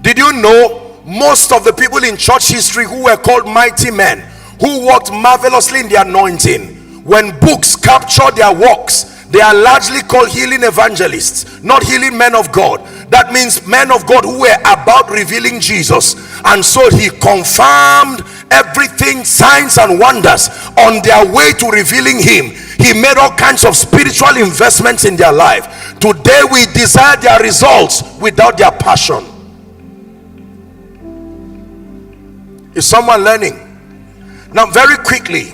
Did you know most of the people in church history who were called mighty men, who worked marvelously in the anointing, when books capture their works, they are largely called healing evangelists, not healing men of God. That means men of God who were about revealing Jesus, and so he confirmed everything, signs and wonders on their way to revealing him. He made all kinds of spiritual investments in their life. Today we desire their results without their passion. Is someone learning? Now very quickly,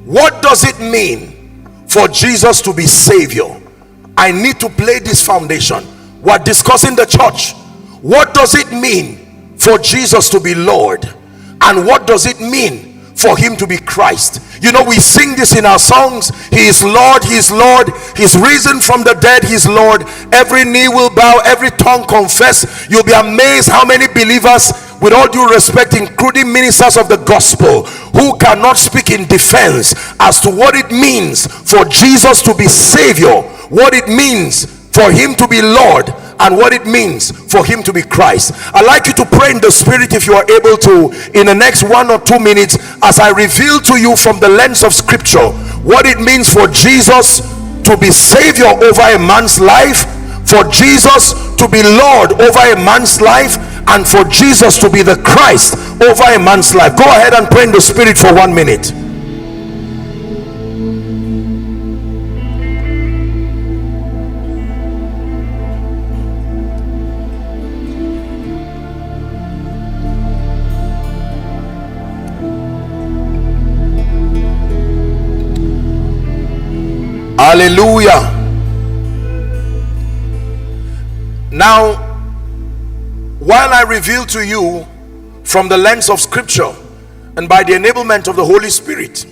what does it mean for Jesus to be Savior? I need to play this foundation. We're discussing the church. What does it mean for Jesus to be Lord? And what does it mean for him to be Christ? You know, we sing this in our songs. He is Lord, he is Lord, He's risen from the dead. He's Lord. Every knee will bow, every tongue confess. You'll be amazed how many believers, with all due respect, including ministers of the gospel, who cannot speak in defense as to what it means for Jesus to be Savior, what it means for him to be Lord, and what it means for him to be Christ. I'd like you to pray in the spirit, if you are able to, in the next 1 or 2 minutes, as I reveal to you from the lens of scripture what it means for Jesus to be Savior over a man's life, for Jesus to be Lord over a man's life, and for Jesus to be the Christ over a man's life. Go ahead and pray in the spirit for 1 minute. Hallelujah. Now, while I reveal to you from the lens of scripture and by the enablement of the Holy Spirit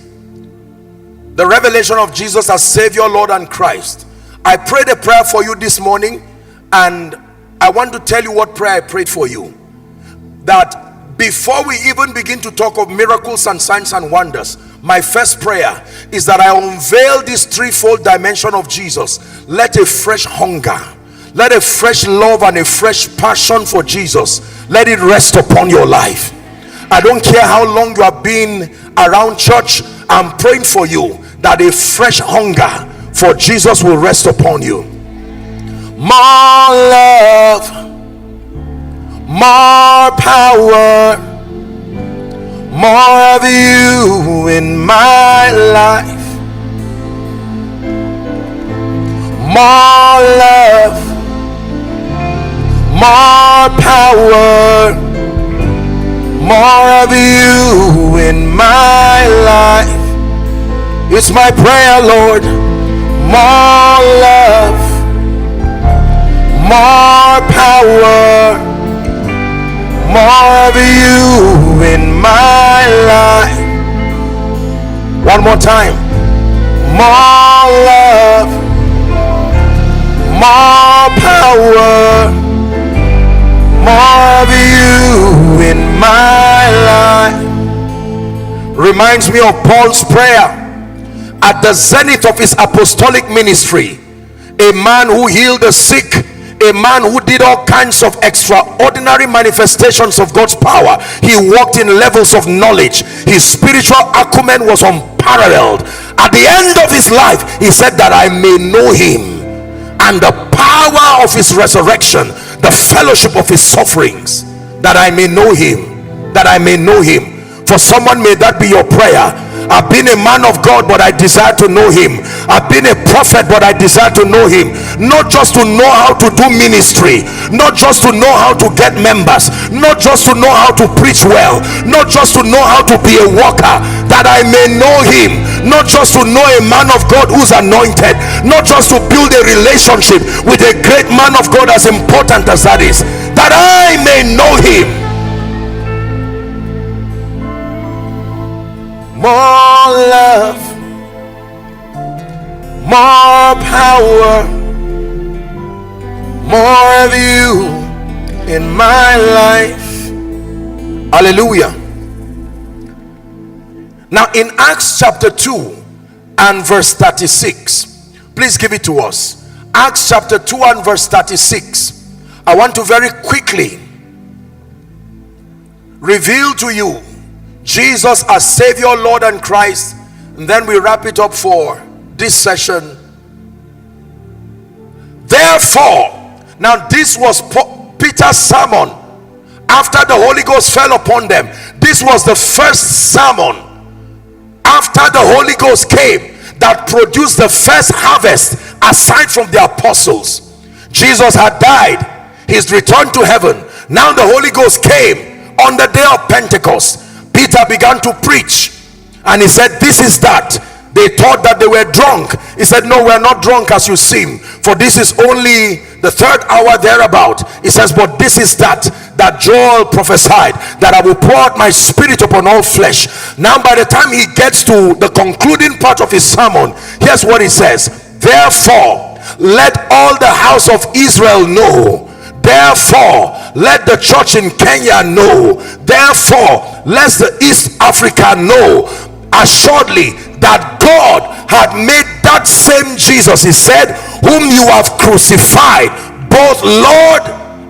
the revelation of Jesus as Savior, Lord, and Christ, I prayed a prayer for you this morning, and I want to tell you what prayer I prayed for you. That before we even begin to talk of miracles and signs and wonders, my first prayer is that I unveil this threefold dimension of Jesus. Let a fresh hunger, let a fresh love and a fresh passion for Jesus, let it rest upon your life. I don't care how long you have been around church, I'm praying for you that a fresh hunger for Jesus will rest upon you. More love, more power, more of you in my life. More love, more power, more of you in my life. It's my prayer, Lord. More love, more power, more of you in my life. One more time. More love, more power, more of you in my life. Reminds me of Paul's prayer at the zenith of his apostolic ministry. A man who healed the sick, a man who did all kinds of extraordinary manifestations of God's power. He walked in levels of knowledge. His spiritual acumen was unparalleled. At the end of his life, he said that I may know him and the power of his resurrection, the fellowship of his sufferings, that I may know him, that I may know him. For someone, may that be your prayer. I've been a man of God, but I desire to know him. I've been a prophet, but I desire to know him. Not just to know how to do ministry, not just to know how to get members, not just to know how to preach well, not just to know how to be a worker, that I may know him. Not just to know a man of God who's anointed, not just to build a relationship with a great man of God, as important as that is, that I may know him. More love, more power, more of you in my life. Hallelujah. Now in Acts chapter 2 and verse 36, please give it to us. Acts chapter 2 and verse 36. I want to very quickly reveal to you Jesus as Savior, Lord, and Christ, and then we wrap it up for this session. Therefore, now this was Peter's sermon after the Holy Ghost fell upon them. This was the first sermon after the Holy Ghost came that produced the first harvest aside from the apostles. Jesus had died, he's returned to heaven. Now the Holy Ghost came on the day of Pentecost. Peter began to preach, and he said, this is that. They thought that they were drunk. He said, no, we're not drunk as you seem, for this is only the third hour thereabout. He says, but this is that Joel prophesied, that I will pour out my spirit upon all flesh. Now by the time he gets to the concluding part of his sermon, here's what he says. therefore let all the house of Israel know, therefore let the church in Kenya know, therefore let the East Africa know assuredly that God had made that same Jesus, he said, whom you have crucified, both Lord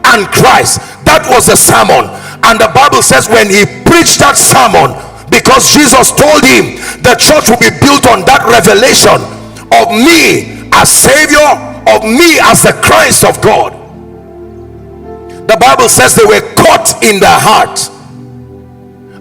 and Christ. That was the sermon. And the Bible says when he preached that sermon, because Jesus told him the church will be built on that revelation of me as Savior, of me as the Christ of God. The Bible says they were caught in their heart,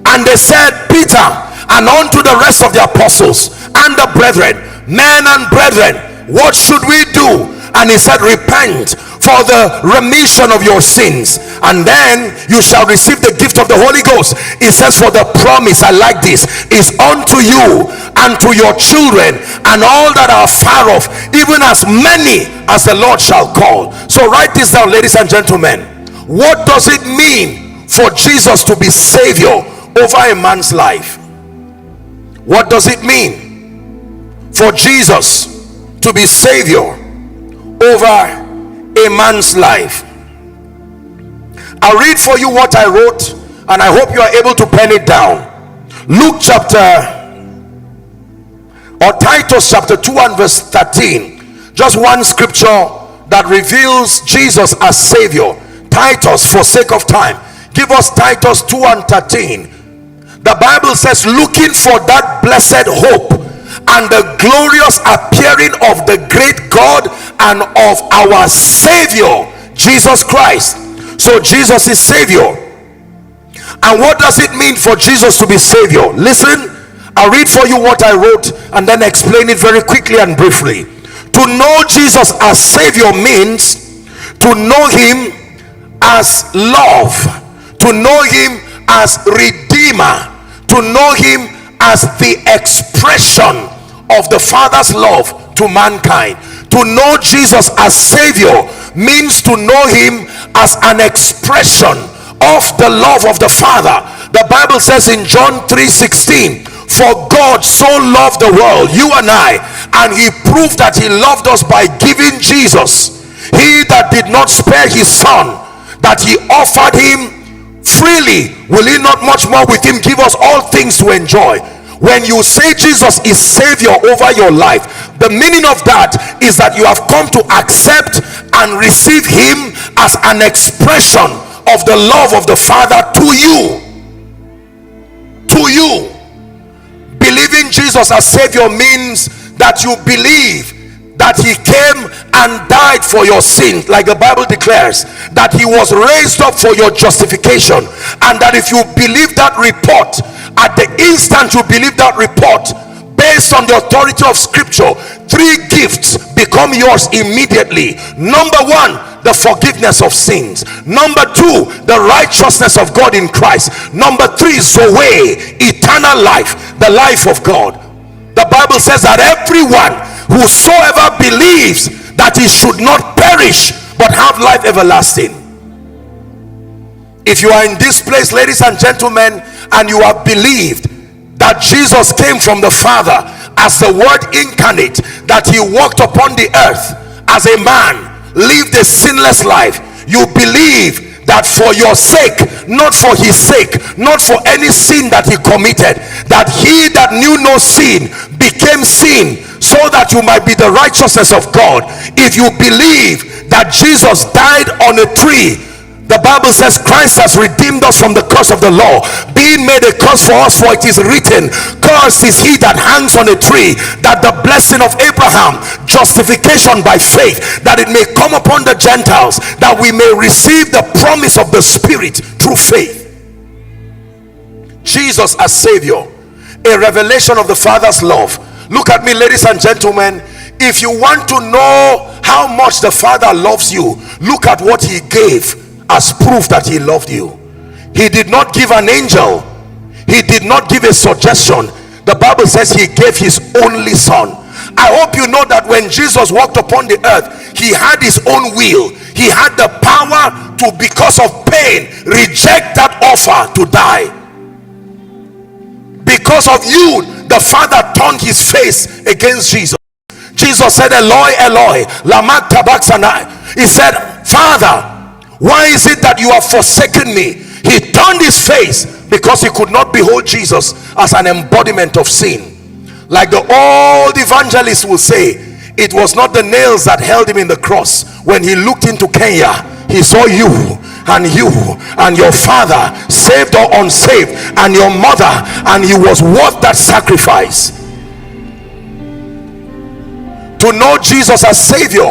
and they said, Peter and unto the rest of the apostles and the brethren, men and brethren, what should we do? And he said, repent for the remission of your sins, and then you shall receive the gift of the Holy Ghost. It says, for the promise, I like this, is unto you and to your children and all that are far off, even as many as the Lord shall call. So write this down, ladies and gentlemen. What does it mean for Jesus to be Savior over a man's life? What does it mean for Jesus to be Savior over a man's life? I'll read for you what I wrote, and I hope you are able to pen it down. Luke Titus chapter 2 and verse 13. Just one scripture that reveals Jesus as Savior. Titus, for sake of time, give us Titus 2 and 13. The Bible says, looking for that blessed hope and the glorious appearing of the great God and of our Savior Jesus Christ. So Jesus is Savior. And what does it mean for Jesus to be Savior? Listen, I'll read for you what I wrote and then explain it very quickly and briefly. To know Jesus as Savior means to know him as love, to know him as Redeemer, to know him as the expression of the Father's love to mankind. To know Jesus as Savior means to know him as an expression of the love of the Father. The Bible says in John 3:16, for God so loved the world, you and I, and he proved that he loved us by giving Jesus, he that did not spare his son, that he offered him freely, will he not much more with him give us all things to enjoy? When you say Jesus is Savior over your life, the meaning of that is that you have come to accept and receive him as an expression of the love of the Father to you. To you. Believing Jesus as Savior means that you believe that he came and died for your sins, like the Bible declares, that he was raised up for your justification, and that if you believe that report, at the instant you believe that report, based on the authority of scripture, three gifts become yours immediately. Number one, the forgiveness of sins. Number two, the righteousness of God in Christ. Number three, Zoe, eternal life, the life of God. The Bible says that everyone whosoever believes that he should not perish but have life everlasting. If you are in this place, ladies and gentlemen, and you have believed that Jesus came from the Father as the Word incarnate, that he walked upon the earth as a man, lived a sinless life, you believe that for your sake, not for his sake, not for any sin that he committed, that he that knew no sin became sin so that you might be the righteousness of God. If you believe that Jesus died on a tree, the Bible says Christ has redeemed us from the curse of the law, being made a curse for us, for it is written, cursed is he that hangs on a tree, that the blessing of Abraham, justification by faith, that it may come upon the Gentiles, that we may receive the promise of the Spirit through faith. Jesus as Savior, a revelation of the Father's love. Look at me, ladies and gentlemen. If you want to know how much the Father loves you, look at what he gave as proof that he loved you. He did not give an angel, he did not give a suggestion. The Bible says he gave his only son. I hope you know that when Jesus walked upon the earth, he had his own will. He had the power to, because of pain, reject that offer to die. Because of you, the Father turned his face against Jesus. Jesus said, Eloi, Eloi, lama sabachthani. He said, Father, why is it that you have forsaken me? He turned his face because he could not behold Jesus as an embodiment of sin. Like the old evangelists will say, it was not the nails that held him in the cross. When he looked into Kenya, he saw you and your father, saved or unsaved, and your mother, and he was worth that sacrifice. To know Jesus as Savior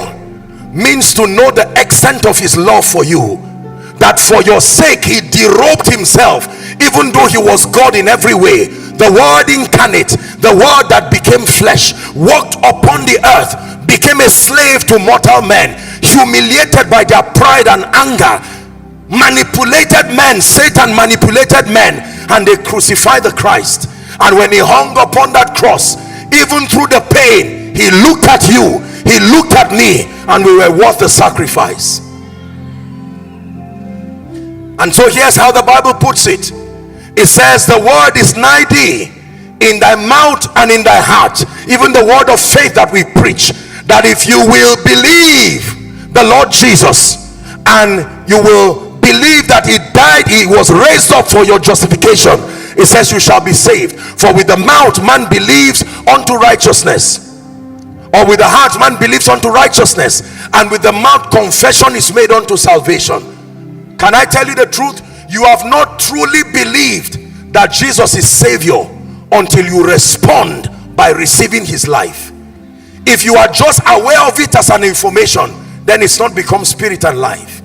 means to know the extent of his love for you, that for your sake he derobed himself, even though he was God in every way. The word incarnate, the word that became flesh, walked upon the earth, became a slave to mortal men, humiliated by their pride and anger, manipulated men. Satan manipulated men, and they crucified the Christ. And when he hung upon that cross, even through the pain, he looked at you, he looked at me, and we were worth the sacrifice. And so here's how the Bible puts it. It says, the word is nigh thee, in thy mouth and in thy heart, even the word of faith that we preach, that if you will believe the Lord Jesus, and you will believe that he died, he was raised up for your justification, it says you shall be saved. For with the mouth man believes unto righteousness, or with the heart man believes unto righteousness, and with the mouth confession is made unto salvation. Can I tell you the truth? You have not truly believed that Jesus is Savior until you respond by receiving his life. If you are just aware of it as an information, then it's not become spirit and life.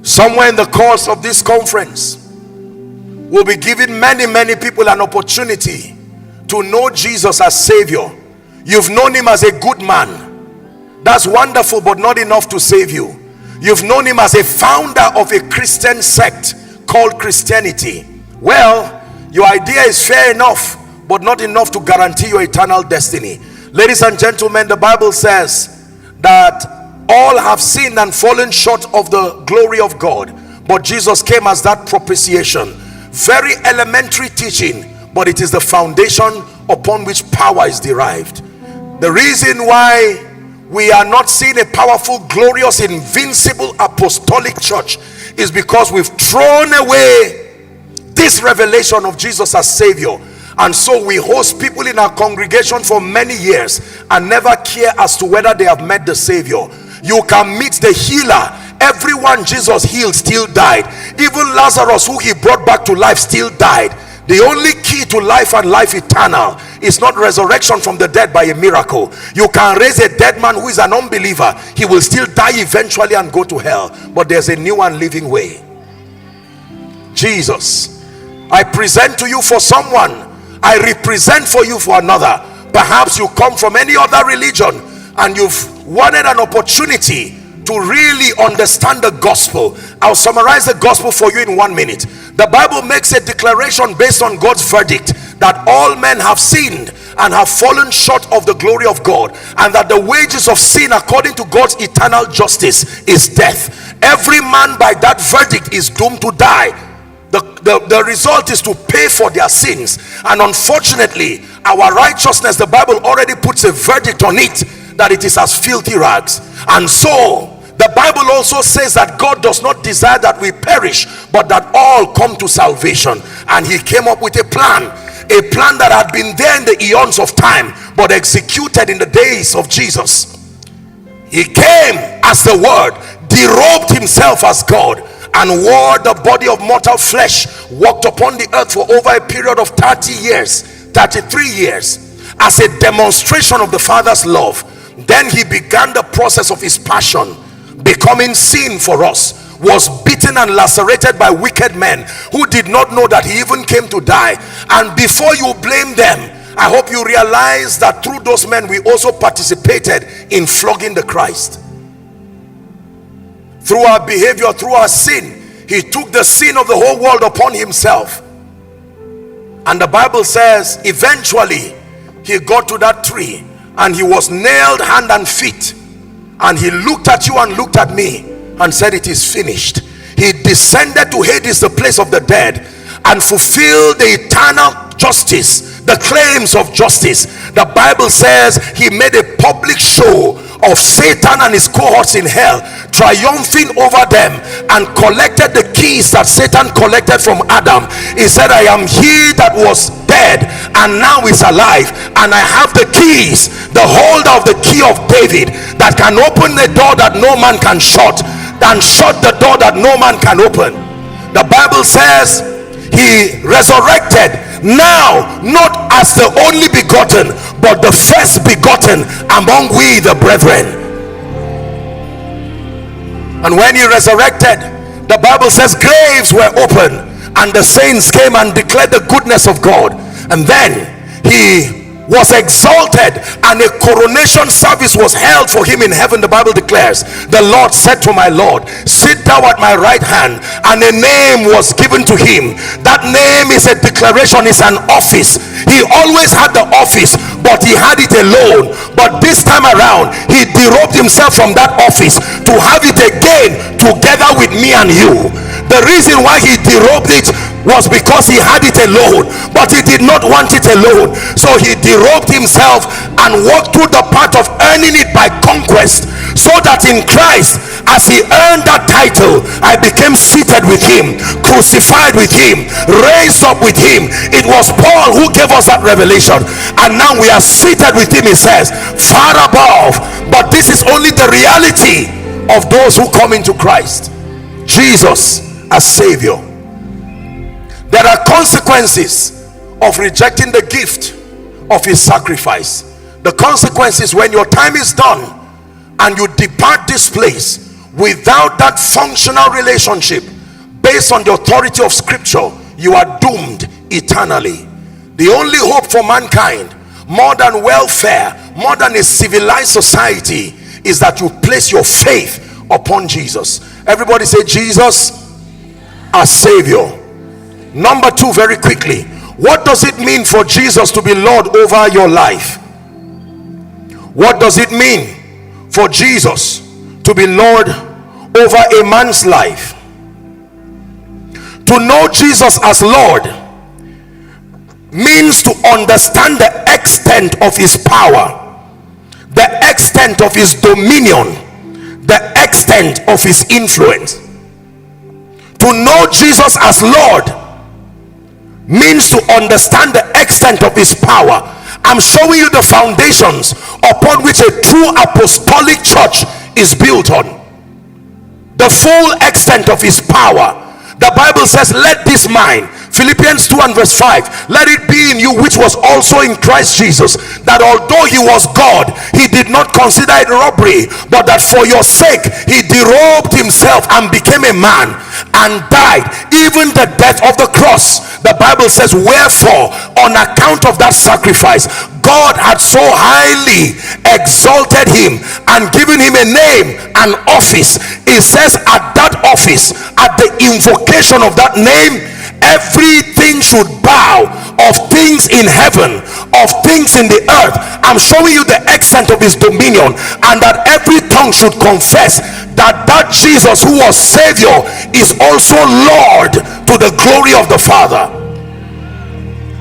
Somewhere in the course of this conference, we'll be giving many people an opportunity to know Jesus as Savior. You've known him as a good man. That's wonderful, but not enough to save you. You've known him as a founder of a Christian sect called Christianity. Well, your idea is fair enough, but not enough to guarantee your eternal destiny. Ladies and gentlemen, the Bible says that all have sinned and fallen short of the glory of God, but Jesus came as that propitiation. Very elementary teaching, but it is the foundation upon which power is derived. The reason why we are not seeing a powerful, glorious, invincible apostolic church is because we've thrown away this revelation of Jesus as Savior. And so we host people in our congregation for many years and never care as to whether they have met the Savior. You can meet the healer. Everyone Jesus healed still died. Even Lazarus, who he brought back to life, still died. The only key to life and life eternal is not resurrection from the dead by a miracle. You can raise a dead man who is an unbeliever. He will still die eventually and go to hell. But there's a new and living way. Jesus. I present to you for someone. I represent for you for another. Perhaps you come from any other religion and you've wanted an opportunity to really understand the gospel. I'll summarize the gospel for you in 1 minute. The Bible makes a declaration based on God's verdict that all men have sinned and have fallen short of the glory of God, and that the wages of sin according to God's eternal justice is death. Every man by that verdict is doomed to die. The result is to pay for their sins, and unfortunately our righteousness, the Bible already puts a verdict on it that it is as filthy rags. And so the Bible also says that God does not desire that we perish, but that all come to salvation. And he came up with a plan that had been there in the eons of time, but executed in the days of Jesus. He came as the Word, derobed himself as God, and wore the body of mortal flesh, walked upon the earth for over a period of 33 years, as a demonstration of the Father's love. Then he began the process of his passion, becoming sin for us, was beaten and lacerated by wicked men who did not know that he even came to die. And before you blame them, I hope you realize that through those men we also participated in flogging the Christ. Through our behavior, through our sin, he took the sin of the whole world upon himself. And the Bible says eventually he got to that tree and he was nailed hand and feet, and he looked at you and looked at me and said, it is finished. He descended to Hades, the place of the dead, and fulfilled the eternal justice, the claims of justice. The Bible says he made a public show of Satan and his cohorts in hell, triumphing over them, and collected the keys that Satan collected from Adam. He said, I am he that was dead and now is alive, and I have the keys, the holder of the key of David, that can open the door that no man can shut, and shut the door that no man can open. The Bible says he resurrected, now not as the only begotten, but the first begotten among we the brethren. And when he resurrected, the Bible says graves were open, and the saints came and declared the goodness of God. And then he was exalted, and a coronation service was held for him in heaven. The Bible declares, the Lord said to my Lord, sit thou at my right hand. And a name was given to him. That name is a declaration, is an office. He always had the office, but he had it alone. But this time around, he derobed himself from that office to have it again together with me and you. The reason why he derobed it was because he had it alone, but he did not want it alone. So he derobed himself and walked through the path of earning it by conquest, so that in Christ, as he earned that title, I became seated with him, crucified with him, raised up with him. It was Paul who gave us that revelation, and now we are seated with him, he says, far above. But this is only the reality of those who come into Christ Jesus as Savior. There are consequences of rejecting the gift of his sacrifice. The consequences, when your time is done and you depart this place without that functional relationship based on the authority of scripture, you are doomed eternally. The only hope for mankind, more than welfare, more than a civilized society, is that you place your faith upon Jesus. Everybody say Jesus as Savior. Number two, very quickly, what does it mean for Jesus to be Lord over your life? What does it mean for Jesus to be Lord over a man's life? To know Jesus as Lord means to understand the extent of his power, the extent of his dominion, the extent of his influence. To know Jesus as Lord means to understand the extent of his power. I'm showing you the foundations upon which a true apostolic church is built on. The full extent of his power. The Bible says, let this mind, Philippians 2 and verse 5, let it be in you which was also in Christ Jesus, that although he was God, he did not consider it robbery, but that for your sake he derobed himself and became a man and died, even the death of the cross. The Bible says, wherefore on account of that sacrifice, God had so highly exalted him and given him a name, an office. It says at that office, at the invocation of that name, everything should bow, of things in heaven, of things in the earth. I'm showing you the extent of his dominion, and that every tongue should confess that that Jesus who was Savior is also Lord to the glory of the Father.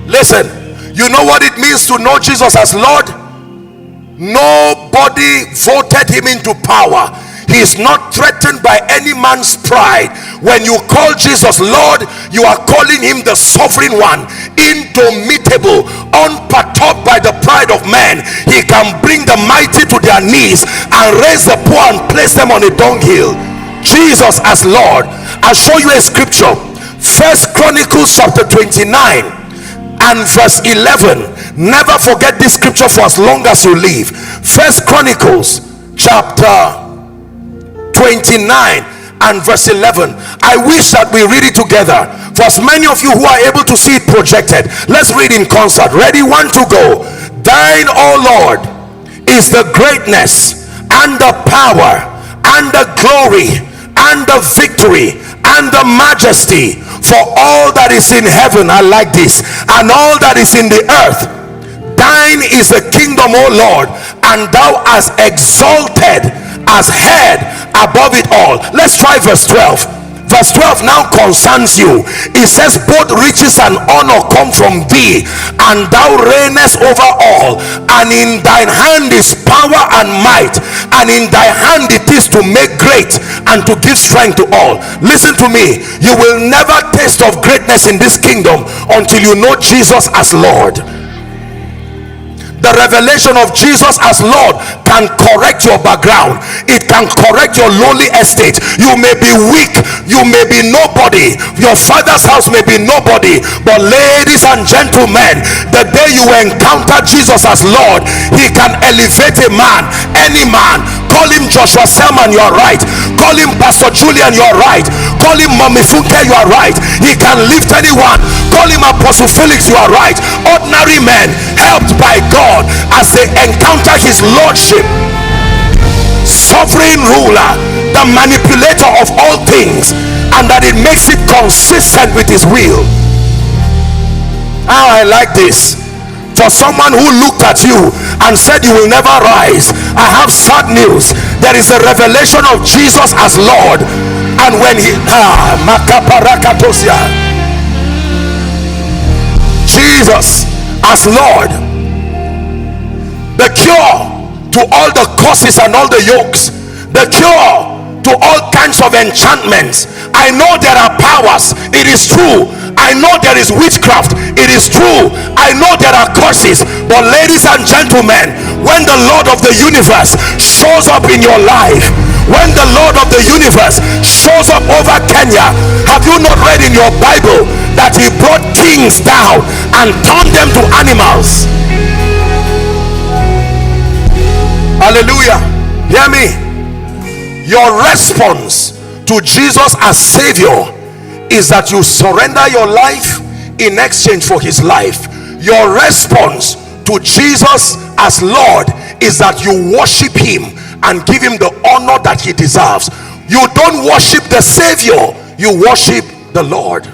Listen, you know what it means to know Jesus as Lord? Nobody voted him into power. He is not threatened by any man's pride. When you call Jesus Lord, you are calling him the sovereign one, indomitable, unperturbed by the pride of man. He can bring the mighty to their knees and raise the poor and place them on a dunghill. Jesus as Lord. I'll show you a scripture. First Chronicles chapter 29 and verse 11. Never forget this scripture for as long as you live. First Chronicles chapter 29 and verse 11. I wish that we read it together. For as many of you who are able to see it projected, let's read in concert. Ready? 1, 2, go. Thine, O Lord, is the greatness and the power and the glory and the victory and the majesty, for all that is in heaven, I like this, and all that is in the earth. Thine is the kingdom, O Lord, and thou hast exalted as head above it all. Let's try verse 12. Verse 12 now concerns you. It says, both riches and honor come from thee, and thou reignest over all, and in thine hand is power and might, and in thy hand it is to make great and to give strength to all. Listen to me, you will never taste of greatness in this kingdom until you know Jesus as Lord. The revelation of Jesus as Lord can correct your background. It can correct your lowly estate. You may be weak, you may be nobody, your father's house may be nobody, but ladies and gentlemen, the day you encounter Jesus as Lord, he can elevate a man, any man. Call him Joshua Selman, you are right. Call him Pastor Julian, you are right. Call him Mommy Funke, you are right. He can lift anyone. Call him Apostle Felix, you are right. Ordinary men helped by God as they encounter his lordship, sovereign ruler, the manipulator of all things, and that it makes it consistent with his will. I like this. For someone who looked at you and said you will never rise, I have sad news. There is a revelation of Jesus as Lord, and when he Jesus as Lord, the cure to all the curses and all the yokes, the cure to all kinds of enchantments. I know there are powers, it is true. I know there is witchcraft, it is true. I know there are curses, but ladies and gentlemen, when the Lord of the universe shows up in your life, when the Lord of the universe shows up over Kenya, have you not read in your Bible that he brought kings down and turned them to animals? Hallelujah. Hear me. Your response to Jesus as Savior is that you surrender your life in exchange for his life. Your response to Jesus as Lord is that you worship him and give him the honor that he deserves. You don't worship the Savior, you worship the Lord.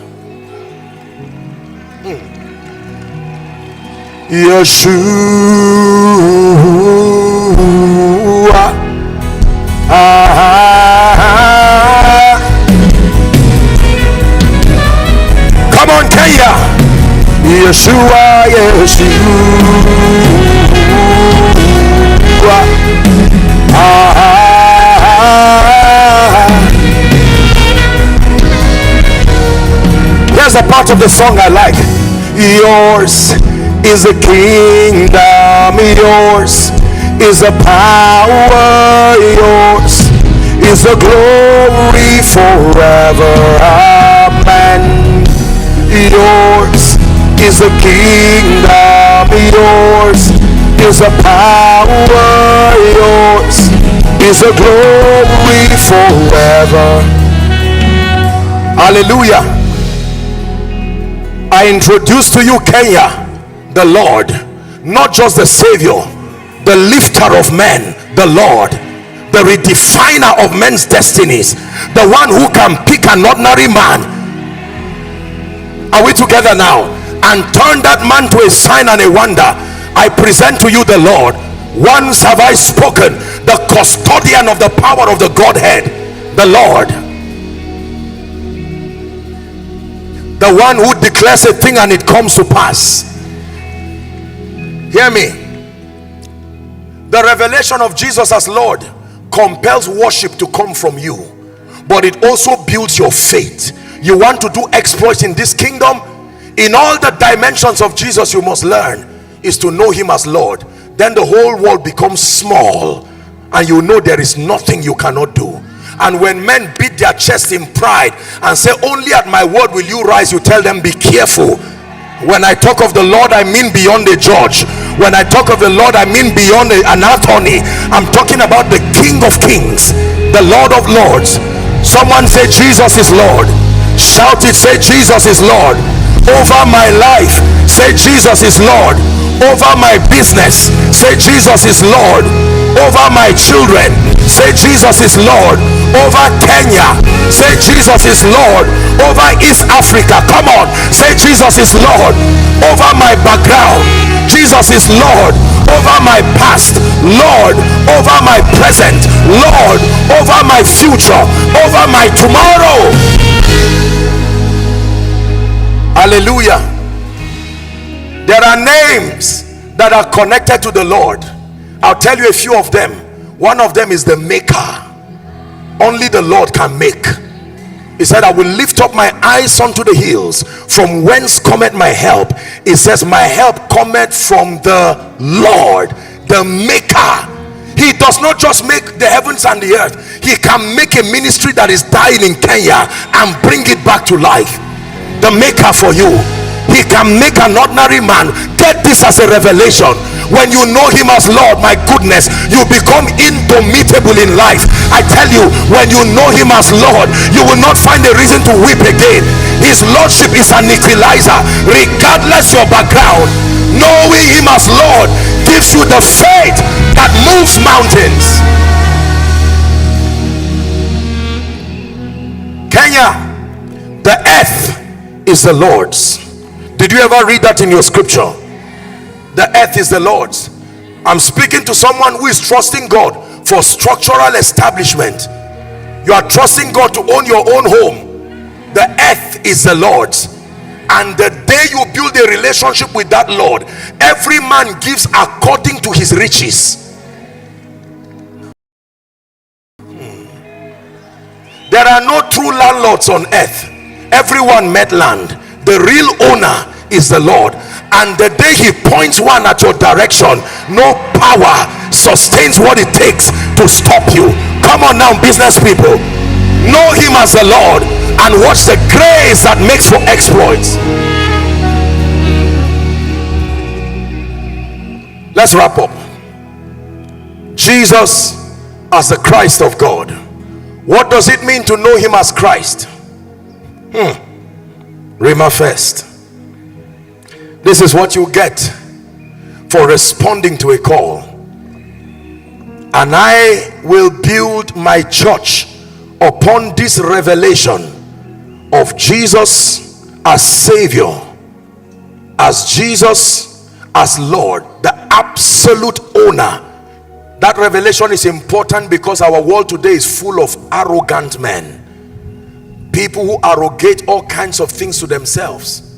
Yeshua. Come on, Kenya. Yeshua, Yeshua. Here's a part of the song I like. Yours is the kingdom, yours is the power, yours is the glory forever. Amen. Yours is the kingdom, yours is the power, yours is the glory forever. Hallelujah. I introduce to you Kenya, the Lord, not just the Savior, the lifter of men, the Lord, the redefiner of men's destinies, the one who can pick an ordinary man. Are we together now? And turn that man to a sign and a wonder. I present to you the Lord. Once have I spoken, the custodian of the power of the Godhead, the Lord, the one who declares a thing and it comes to pass. Hear me. The revelation of Jesus as Lord compels worship to come from you, but it also builds your faith. You want to do exploits in this kingdom? In all the dimensions of Jesus, you must learn is to know him as Lord. Then the whole world becomes small, and you know there is nothing you cannot do. And when men beat their chest in pride and say, only at my word will you rise, you tell them, be careful. When I talk of the Lord, I mean beyond a judge. When I talk of the Lord, I mean beyond an attorney. I'm talking about the King of Kings, the Lord of Lords. Someone say, Jesus is Lord. Shout it, say, Jesus is Lord. Over my life, say, Jesus is Lord. Over my business, say, Jesus is Lord. Over my children, say, Jesus is Lord. Over Kenya, say, Jesus is Lord. Over East Africa, come on, say, Jesus is Lord. Over my background, Jesus is Lord. Over my past, Lord. Over my present, Lord. Over my future, over my tomorrow. Hallelujah. There are names that are connected to the Lord. I'll tell you a few of them. One of them is the maker. Only the Lord can make. He said, I will lift up my eyes unto the hills, from whence cometh my help. It says, my help cometh from the Lord, the maker. He does not just make the heavens and the earth. He can make a ministry that is dying in Kenya and bring it back to life. The maker for you. He can make an ordinary man. Get this as a revelation. When you know him as Lord, my goodness, you become indomitable in life. I tell you, when you know him as Lord, you will not find a reason to weep again. His lordship is an equalizer. Regardless your background, knowing him as Lord gives you the faith that moves mountains. Kenya, the earth is the Lord's. Did you ever read that in your scripture? The earth is the Lord's. I'm speaking to someone who is trusting God for structural establishment. You are trusting God to own your own home. The earth is the Lord's, and the day you build a relationship with that Lord, every man gives according to his riches. There are no true landlords on earth. Everyone met land. The real owner is the Lord, and the day he points one at your direction, no power sustains what it takes to stop you. Come on now, business people, know him as the Lord and watch the grace that makes for exploits. Let's wrap up. Jesus as the Christ of God. What does it mean to know him as Christ? Rhema first. This is what you get for responding to a call. And I will build my church upon this revelation of Jesus as Savior, as Jesus as Lord, the absolute owner. That revelation is important because our world today is full of arrogant men. People who arrogate all kinds of things to themselves.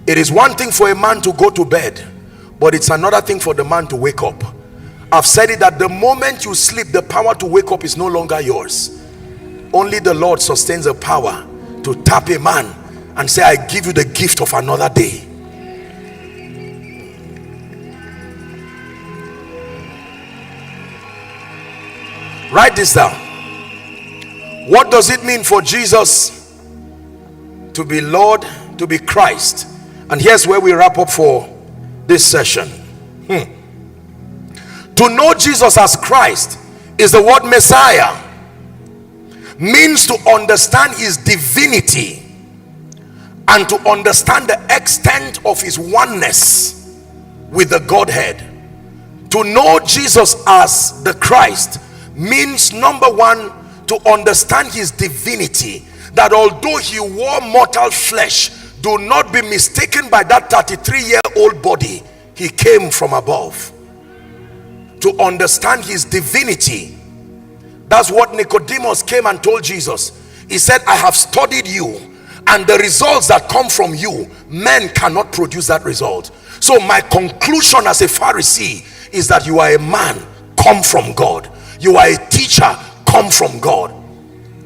It is one thing for a man to go to bed, but it's another thing for the man to wake up. I've said it that the moment you sleep, the power to wake up is no longer yours. Only the Lord sustains the power to tap a man and say, I give you the gift of another day. Write this down. What does it mean for Jesus to be Lord, to be Christ? And here's where we wrap up for this session. To know Jesus as Christ is the word Messiah. Means to understand his divinity and to understand the extent of his oneness with the Godhead. To know Jesus as the Christ means, number one, to understand his divinity, that although he wore mortal flesh, do not be mistaken by that 33-year-old body. He came from above. To understand his divinity, that's what Nicodemus came and told Jesus. He said, I have studied you, and the results that come from you, men cannot produce that result. So my conclusion as a Pharisee is that you are a man come from God. You are a teacher come from God.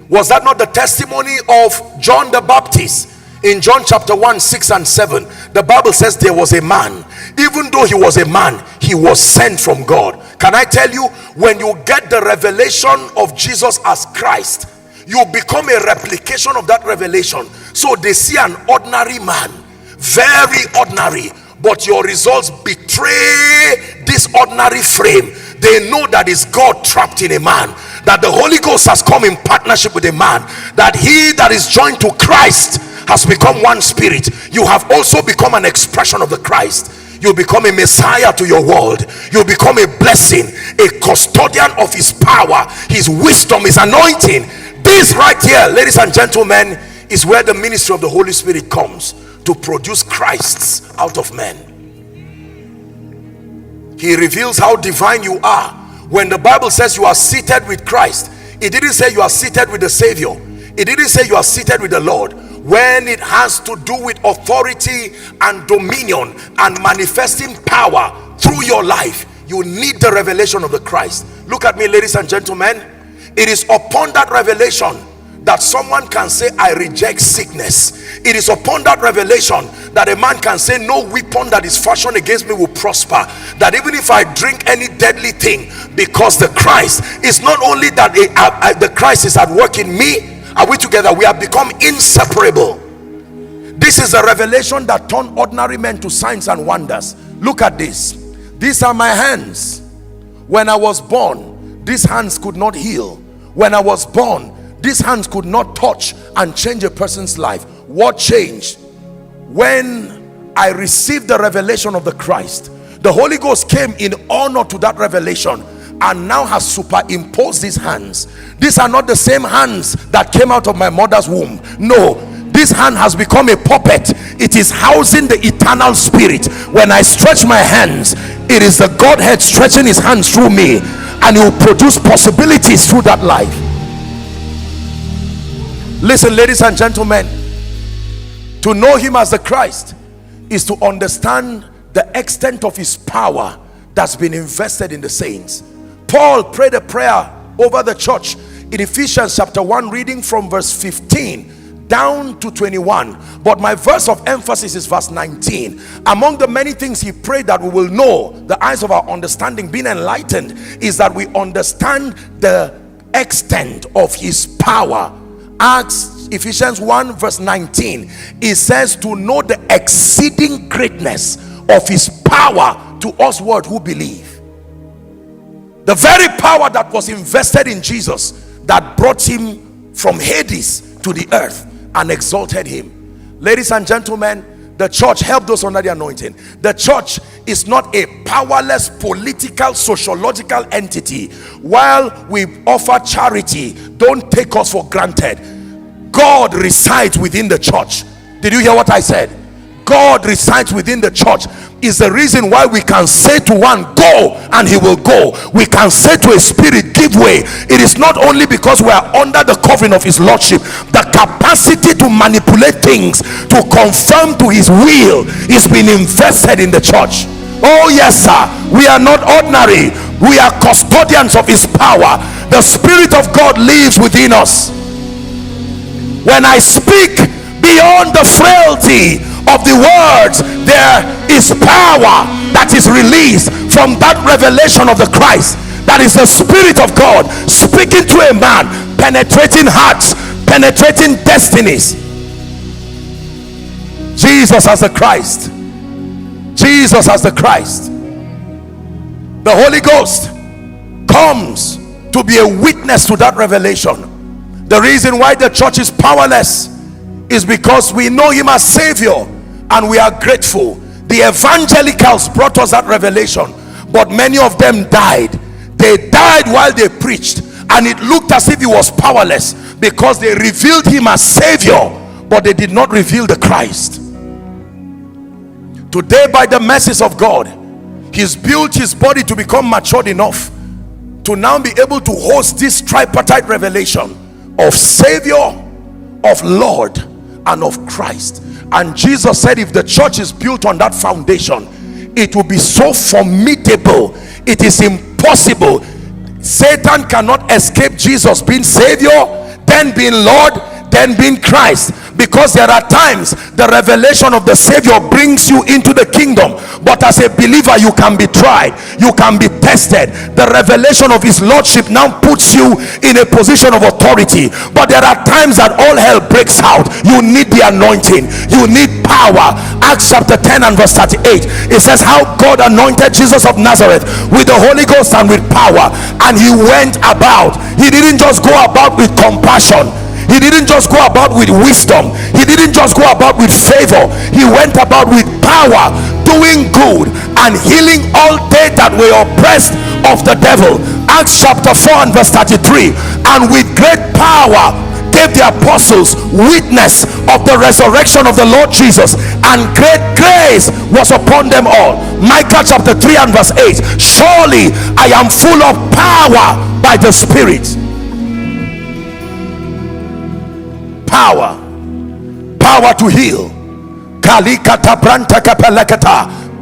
Was that not the testimony of John the Baptist? In John chapter 1, 6 and 7, the Bible says there was a man. Even though he was a man, he was sent from God. Can I tell you, when you get the revelation of Jesus as Christ, you become a replication of that revelation. So they see an ordinary man, very ordinary, but your results betray this ordinary frame. They know that is God trapped in a man, that the Holy Ghost has come in partnership with a man, that he that is joined to Christ has become one spirit. You have also become an expression of the Christ. You become a Messiah to your world. You become a blessing, a custodian of his power, his wisdom, his anointing. This right here, ladies and gentlemen, is where the ministry of the Holy Spirit comes to produce Christs out of men. He reveals how divine you are. When the Bible says you are seated with Christ, it didn't say you are seated with the Savior. It didn't say you are seated with the Lord. when it has to do with authority and dominion and manifesting power through your life, you need the revelation of the Christ. Look at me, ladies and gentlemen. It is upon that revelation that someone can say, I reject sickness. It is upon that revelation that a man can say, no weapon that is fashioned against me will prosper. That even if I drink any deadly thing, because the Christ is not only that the Christ is at work in me. Are we together? We have become inseparable. This is a revelation that turned ordinary men to signs and wonders. Look at this. These are my hands. When I was born, these hands could not heal. When I was born, these hands could not touch and change a person's life. What changed? When I received the revelation of the Christ, the Holy Ghost came in honor to that revelation and now has superimposed these hands. These are not the same hands that came out of my mother's womb. No, this hand has become a puppet. It is housing the eternal spirit. When I stretch my hands, it is the Godhead stretching his hands through me, and he will produce possibilities through that life. Listen, ladies and gentlemen, to know him as the Christ is to understand the extent of his power that's been invested in the saints. Paul prayed a prayer over the church in Ephesians chapter 1, reading from verse 15 down to 21, but my verse of emphasis is verse 19. Among the many things he prayed that we will know, the eyes of our understanding being enlightened, is that we understand the extent of his power. Ephesians 1 verse 19, it says to know the exceeding greatness of his power to us who believe. The very power that was invested in Jesus, that brought him from Hades to the earth and exalted him. Ladies and gentlemen, the church, help those under the anointing. The church is not a powerless political sociological entity. While we offer charity, don't take us for granted. God resides within the church. Did you hear what I said? God resides within the church. Is the reason why we can say to one, go, and he will go. We can say to a spirit, give way. It is not only because we are under the covering of his lordship. The capacity to manipulate things, to conform to his will, is being invested in the church. Oh yes, sir, we are not ordinary. We are custodians of his power. The Spirit of God lives within us. When I speak beyond the frailty of the words, there is power that is released from that revelation of the Christ. That is the Spirit of God speaking to a man, penetrating hearts, penetrating destinies. Jesus as the Christ. Jesus as the Christ. The Holy Ghost comes to be a witness to that revelation. The reason why the church is powerless is because we know him as Savior, and we are grateful. The evangelicals brought us that revelation, but many of them died. They died while they preached, and it looked as if he was powerless because they revealed him as Savior, but they did not reveal the Christ. Today, by the mercies of God, he's built his body to become matured enough to now be able to host this tripartite revelation of Savior, of Lord, and of Christ. And Jesus said, if the church is built on that foundation, it will be so formidable. It is impossible. Satan cannot escape Jesus being Savior, then being Lord, then being Christ. Because there are times the revelation of the Savior brings you into the kingdom, but as a believer you can be tried, you can be tested. The revelation of his lordship now puts you in a position of authority, but there are times that all hell breaks out. You need the anointing, you need power. Acts chapter 10 and verse 38, it says how God anointed Jesus of Nazareth with the Holy Ghost and with power, and he went about. He didn't just go about with compassion, he didn't just go about with wisdom, he didn't just go about with favor, he went about with power, doing good and healing all they that were oppressed of the devil. Acts chapter 4 and verse 33, and with great power gave the apostles witness of the resurrection of the Lord Jesus, and great grace was upon them all. Micah chapter 3 and verse 8, surely I am full of power by the Spirit. Power, power to heal,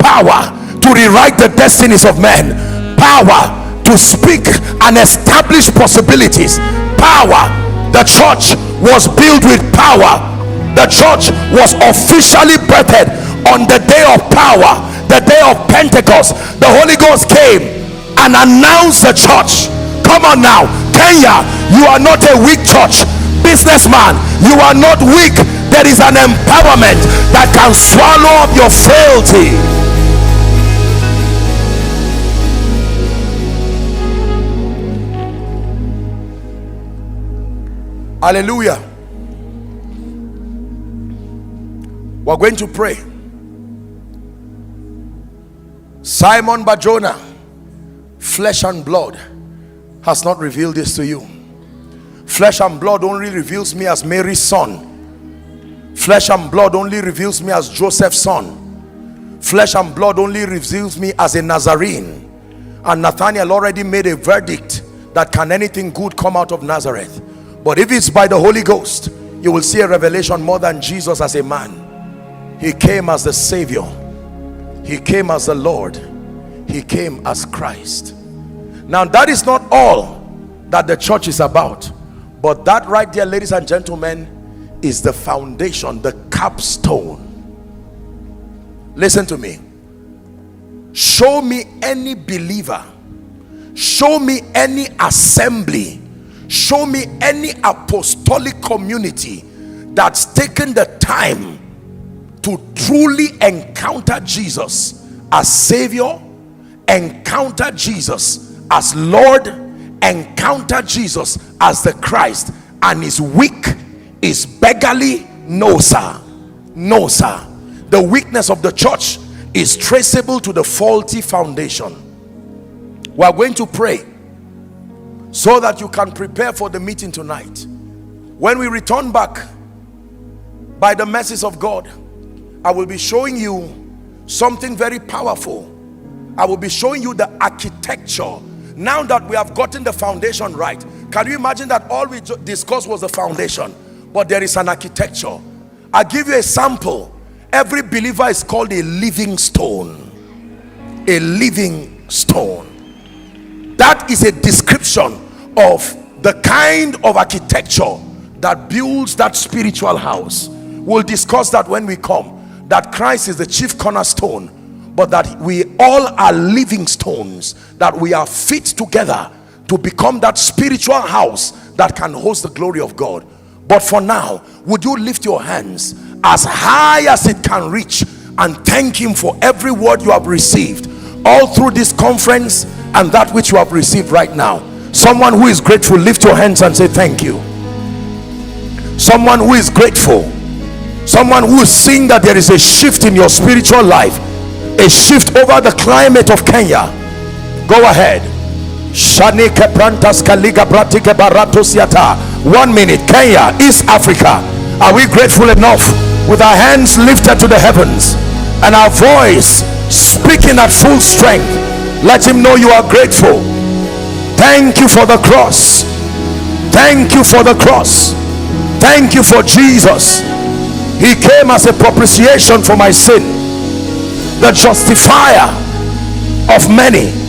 power to rewrite the destinies of men, power to speak and establish possibilities, power. The church was built with power. The church was officially birthed on the day of power, the day of Pentecost. The Holy Ghost came and announced the church. Come on now, Kenya, you are not a weak church. Businessman, you are not weak. There is an empowerment that can swallow up your frailty. Hallelujah. We're going to pray. Simon Barjona, flesh and blood has not revealed this to you. Flesh and blood only reveals me as Mary's son. Flesh and blood only reveals me as Joseph's son. Flesh and blood only reveals me as a Nazarene. And Nathanael already made a verdict that can anything good come out of Nazareth. But if it's by the Holy Ghost, you will see a revelation more than Jesus as a man. He came as the Savior. He came as the Lord. He came as Christ. Now that is not all that the church is about, but that right there, ladies and gentlemen, is the foundation, the capstone. Listen to me. Show me any believer, show me any assembly, show me any apostolic community that's taken the time to truly encounter Jesus as Savior, encounter Jesus as Lord, encounter Jesus as the Christ, and is weak, is beggarly. No sir, no sir. The weakness of the church is traceable to the faulty foundation. We are going to pray so that you can prepare for the meeting tonight. When we return back, by the mercies of God, I will be showing you something very powerful. I will be showing you the architecture. Now that we have gotten the foundation right, can you imagine that all we discussed was the foundation, but there is an architecture. I'll give you a sample. Every believer is called a living stone. A living stone. That is a description of the kind of architecture that builds that spiritual house. We'll discuss that when we come. That Christ is the chief cornerstone, but that we all are living stones, that we are fit together to become that spiritual house that can host the glory of God. But for now, would you lift your hands as high as it can reach and thank him for every word you have received all through this conference and that which you have received right now. Someone who is grateful, lift your hands and say thank you. Someone who is grateful, someone who is seeing that there is a shift in your spiritual life, a shift over the climate of Kenya. Go ahead. 1 minute. Kenya, East Africa. Are we grateful enough, with our hands lifted to the heavens and our voice speaking at full strength? Let him know you are grateful. Thank you for the cross. Thank you for the cross. Thank you for Jesus. He came as a propitiation for my sin, the justifier of many.